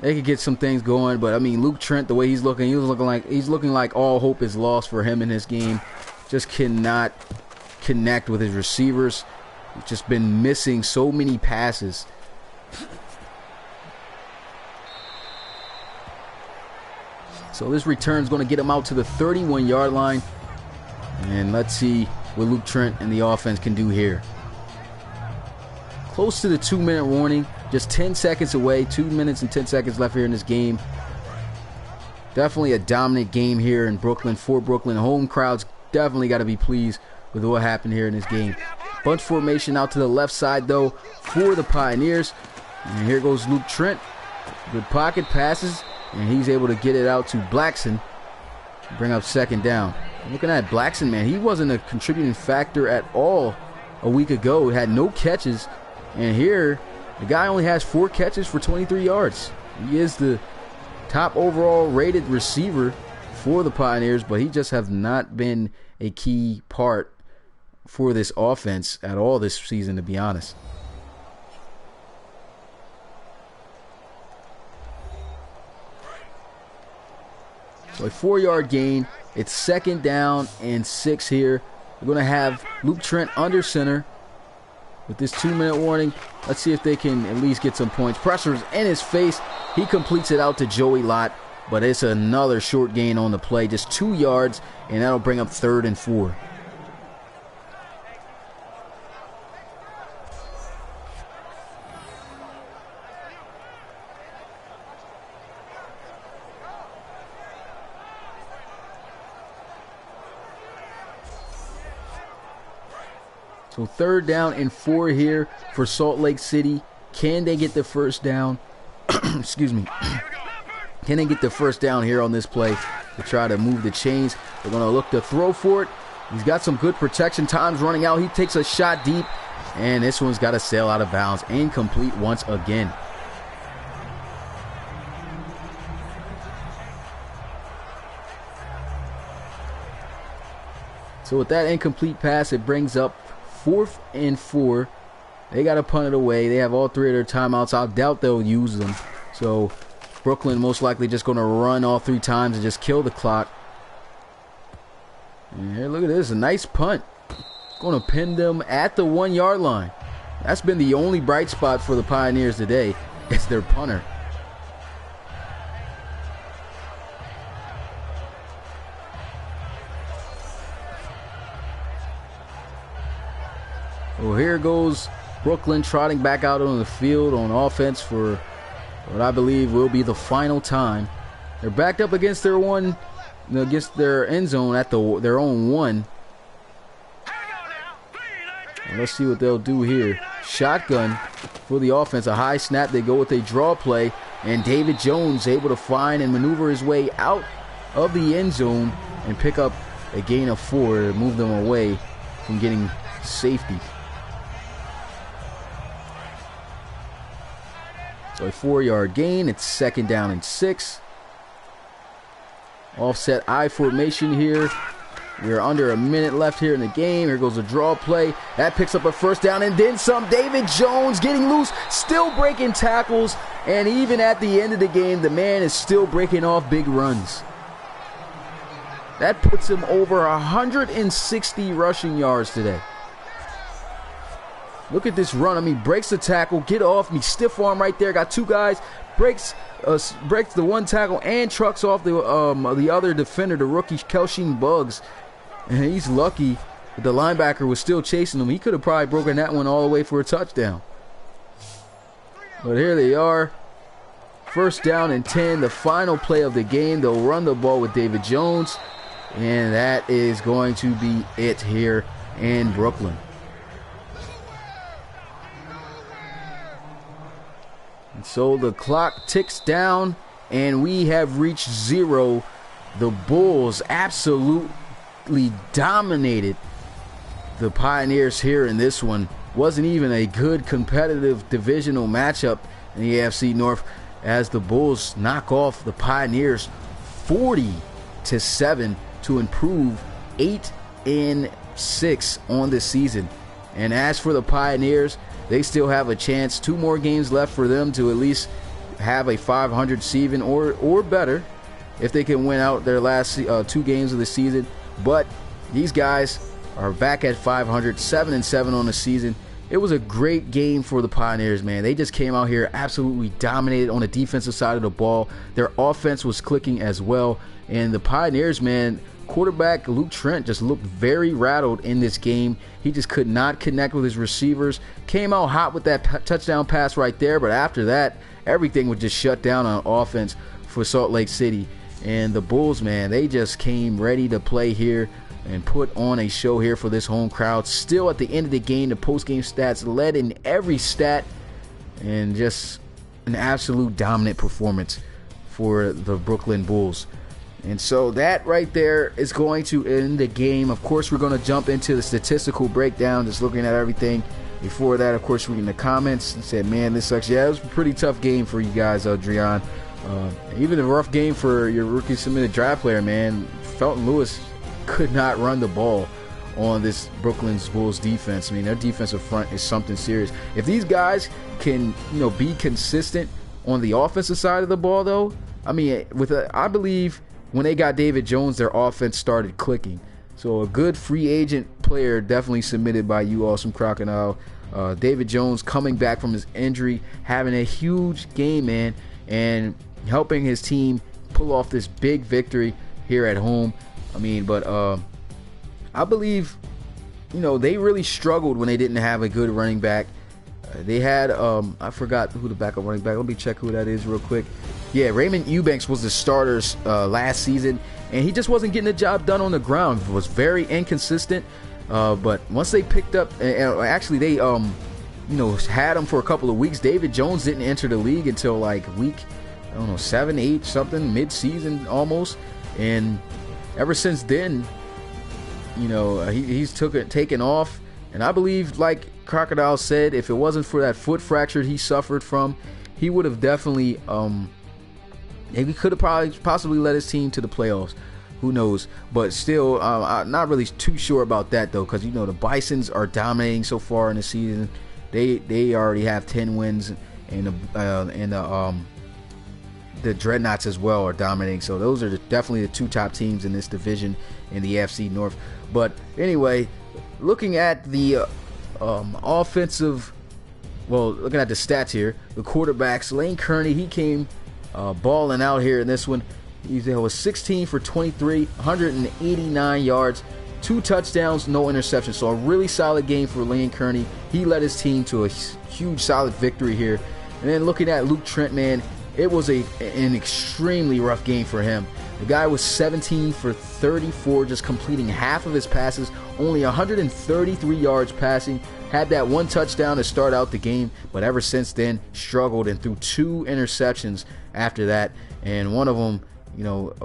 they could get some things going. But, I mean, Luke Trent, the way he's looking, he's looking like all hope is lost for him in this game. Just cannot connect with his receivers. He's just been missing so many passes. So this return is going to get him out to the 31-yard line. And let's see what Luke Trent and the offense can do here. Close to the 2-minute warning. Just 10 seconds away. 2 minutes and 10 seconds left here in this game. Definitely a dominant game here in Brooklyn for Brooklyn. Home crowds definitely got to be pleased with what happened here in this game. Bunch formation out to the left side, though, for the Pioneers. And here goes Luke Trent. Good pocket passes, and he's able to get it out to Blackson. Bring up 2nd down. Looking at Blackson, man, he wasn't a contributing factor at all a week ago. He had no catches. And here, the guy only has 4 catches for 23 yards. He is the top overall rated receiver for the Pioneers, but he just has not been a key part for this offense at all this season, to be honest. So a 4-yard gain. It's 2nd down and 6 here. We're going to have Luke Trent under center with this 2-minute warning. Let's see if they can at least get some points. Pressure's in his face. He completes it out to Joey Lott, but it's another short gain on the play, just 2 yards, and that'll bring up 3rd and 4. So 3rd down and 4 here for Salt Lake City. Can they get the first down? Excuse me. Can they get the first down here on this play to try to move the chains? They're going to look to throw for it. He's got some good protection. Time's running out. He takes a shot deep, and this one's got to sail out of bounds. Incomplete once again. So with that incomplete pass, it brings up 4th and 4. They got to punt it away. They have all 3 of their timeouts. I doubt they'll use them. So Brooklyn most likely just going to run all 3 times and just kill the clock. And here, look at this. A nice punt. Going to pin them at the 1-yard line. That's been the only bright spot for the Pioneers today. It's their punter. Well, here goes Brooklyn trotting back out on the field on offense for what I believe will be the final time. They're backed up against their end zone at their own 1. Well, let's see what they'll do here. Shotgun for the offense. A high snap. They go with a draw play, and David Jones able to find and maneuver his way out of the end zone and pick up a gain of 4 to move them away from getting safety. So a 4-yard gain. It's 2nd down and 6. Offset I formation here. We're under a minute left here in the game. Here goes a draw play. That picks up a first down and then some. David Jones getting loose, still breaking tackles. And even at the end of the game, the man is still breaking off big runs. That puts him over 160 rushing yards today. Look at this run. I mean, breaks the tackle, get off me, stiff arm right there. Got 2 guys, breaks the 1 tackle and trucks off the other defender, the rookie Kelshine Buggs. And he's lucky that the linebacker was still chasing him. He could have probably broken that one all the way for a touchdown. But here they are. 1st down and 10, the final play of the game. They'll run the ball with David Jones. And that is going to be it here in Brooklyn. So the clock ticks down, and we have reached 0. The Bulls absolutely dominated the Pioneers here in this one. Wasn't even a good competitive divisional matchup in the AFC North, as the Bulls knock off the Pioneers 40-7 to improve 8-6 on the season. And as for the Pioneers, they still have a chance. 2 more games left for them to at least have a 500 season or better if they can win out their last 2 games of the season. But these guys are back at 500, 7-7 on the season. It was a great game for the Pioneers, man. They just came out here, absolutely dominated on the defensive side of the ball. Their offense was clicking as well. And the Pioneers, man, quarterback Luke Trent just looked very rattled in this game. He just could not connect with his receivers. Came out hot with that touchdown pass right there, but after that, everything was just shut down on offense for Salt Lake City. And the Bulls, man, they just came ready to play here and put on a show here for this home crowd. Still at the end of the game, the post-game stats led in every stat, and just an absolute dominant performance for the Brooklyn Bulls. And so that right there is going to end the game. Of course, we're going to jump into the statistical breakdown, just looking at everything. Before that, of course, reading the comments and said, man, this sucks. Yeah, it was a pretty tough game for you guys, Adrian. Even a rough game for your rookie submitted draft player, man. Felton Lewis could not run the ball on this Brooklyn Bulls defense. I mean, their defensive front is something serious. If these guys can, be consistent on the offensive side of the ball, though, I mean, I believe when they got David Jones, their offense started clicking. So a good free agent player definitely submitted by you, Awesome Crocodile. David Jones coming back from his injury, having a huge game, man, and helping his team pull off this big victory here at home. I mean, but I believe, they really struggled when they didn't have a good running back. They had, I forgot who the backup running back. Let me check who that is real quick. Yeah, Raymond Eubanks was the starter last season, and he just wasn't getting the job done on the ground. He was very inconsistent. But once they picked up, and actually they had him for a couple of weeks. David Jones didn't enter the league until like week, I don't know, 7, 8, something, mid-season almost. And ever since then, he's taken off. And I believe, like Crocodile said, if it wasn't for that foot fracture he suffered from, he would have definitely, he could have possibly led his team to the playoffs. Who knows? But still, I'm not really too sure about that though, because the Bisons are dominating so far in the season. They already have 10 wins, and the Dreadnoughts as well are dominating. So those are definitely the 2 top teams in this division in the AFC North. But anyway, looking at the offensive, looking at the stats here, the quarterbacks, Lane Kearney, he came balling out here in this one. He was 16 for 23, 189 yards, 2 touchdowns, no interceptions. So a really solid game for Lane Kearney. He led his team to a huge, solid victory here. And then looking at Luke Trent, man, it was an extremely rough game for him. The guy was 17 for 34, just completing half of his passes, only 133 yards passing. Had that 1 touchdown to start out the game, but ever since then struggled and threw 2 interceptions after that. And one of them,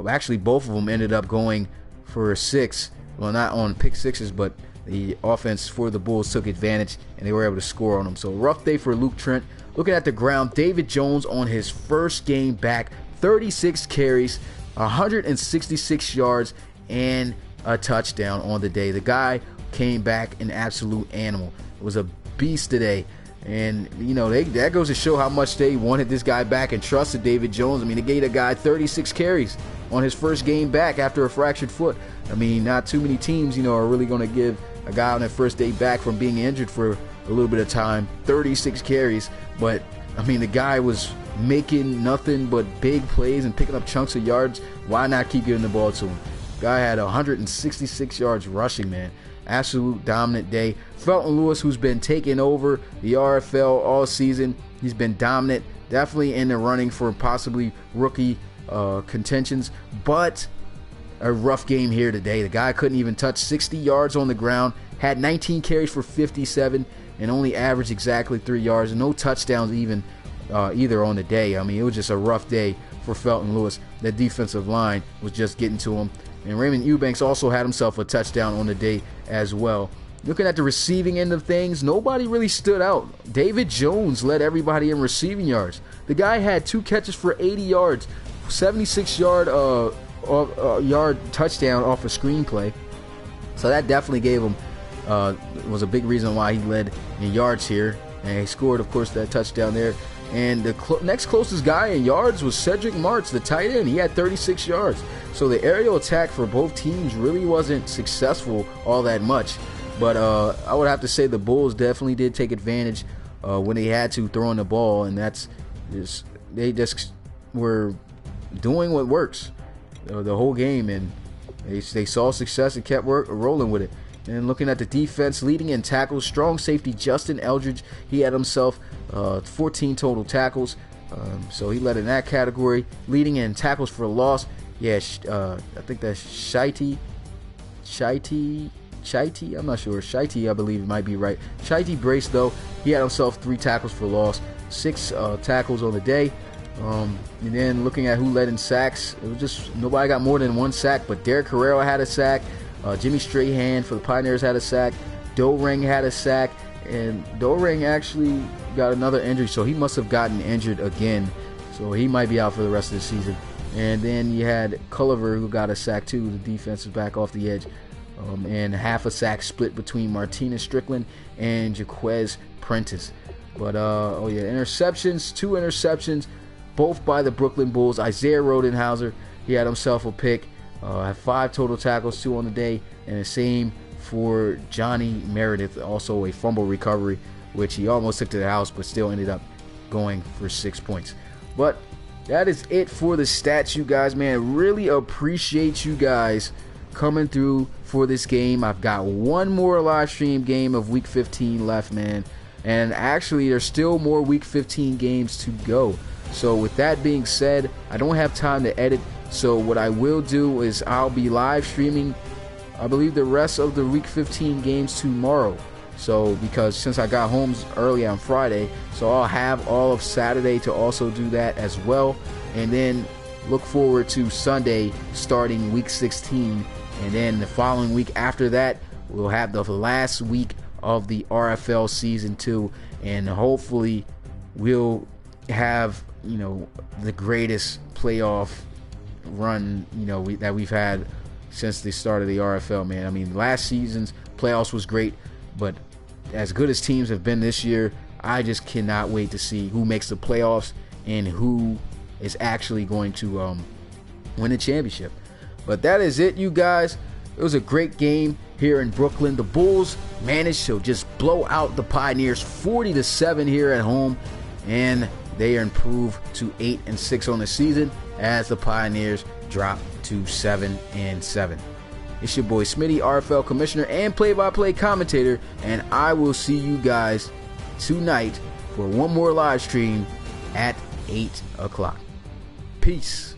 actually both of them ended up going for 6. Well, not on pick sixes, but the offense for the Bulls took advantage and they were able to score on them. So rough day for Luke Trent. Looking at the ground, David Jones on his first game back, 36 carries, 166 yards, and a touchdown on the day. The guy came back an absolute animal. It was a beast today. And, that goes to show how much they wanted this guy back and trusted David Jones. I mean, they gave a guy 36 carries on his first game back after a fractured foot. I mean, not too many teams, are really going to give a guy on their first day back from being injured for a little bit of time 36 carries. But, I mean, the guy was making nothing but big plays and picking up chunks of yards. Why not keep giving the ball to him? Guy had 166 yards rushing, man. Absolute dominant day. Felton Lewis, who's been taking over the RFL all season, he's been dominant. Definitely in the running for possibly rookie contentions, but a rough game here today. The guy couldn't even touch 60 yards on the ground, had 19 carries for 57, and only averaged exactly 3 yards, and no touchdowns either on the day. I mean, it was just a rough day for Felton Lewis. That defensive line was just getting to him. And Raymond Eubanks also had himself a touchdown on the day as well. Looking at the receiving end of things, nobody really stood out. David Jones led everybody in receiving yards. The guy had 2 catches for 80 yards, 76-yard touchdown off a screenplay. So that definitely gave him, was a big reason why he led in yards here. And he scored, of course, that touchdown there. And the next closest guy in yards was Cedric Martz, the tight end. He had 36 yards. So the aerial attack for both teams really wasn't successful all that much. But I would have to say the Bulls definitely did take advantage when they had to throwing the ball. And they just were doing what works the whole game. And they saw success and kept rolling with it. And looking at the defense, leading in tackles, strong safety Justin Eldridge, he had himself 14 total tackles, so he led in that category. Leading in tackles for loss, I think that's Shitey, I'm not sure. Shitey, I believe it might be right. Shitey Brace, though, he had himself 3 tackles for loss, 6 tackles on the day. And then looking at who led in sacks, it was just nobody got more than 1 sack, but Derek Carrero had a sack. Jimmy Strahan for the Pioneers had a sack. Doring had a sack. And Doring actually got another injury, so he must have gotten injured again. So he might be out for the rest of the season. And then you had Culliver, who got a sack too. The defensive back off the edge. And half a sack split between Martinez Strickland and Jaquez Prentice. But, interceptions, 2 interceptions, both by the Brooklyn Bulls. Isaiah Rodenhauser, he had himself a pick. Had 5 total tackles, 2 on the day, and the same for Johnny Meredith, also a fumble recovery, which he almost took to the house, but still ended up going for 6 points. But that is it for the stats, you guys, man. Really appreciate you guys coming through for this game. I've got one more live stream game of Week 15 left, man, and actually there's still more Week 15 games to go. So with that being said, I don't have time to edit. So what I will do is I'll be live streaming I believe, the rest of the Week 15 games tomorrow. So, because since I got home early on Friday, so I'll have all of Saturday to also do that as well. And then look forward to Sunday starting Week 16. And then the following week after that, we'll have the last week of the RFL Season 2. And hopefully we'll have, the greatest playoff run, that we've had since the start of the RFL, man. I mean, last season's playoffs was great, but as good as teams have been this year, I just cannot wait to see who makes the playoffs and who is actually going to win the championship. But that is it, you guys. It was a great game here in Brooklyn. The Bulls managed to just blow out the Pioneers 40-7 here at home, and they improved to 8-6 on the season as the Pioneers drop to 7-7. It's your boy Smitty, RFL commissioner and play-by-play commentator, and I will see you guys tonight for one more live stream at 8 o'clock. Peace.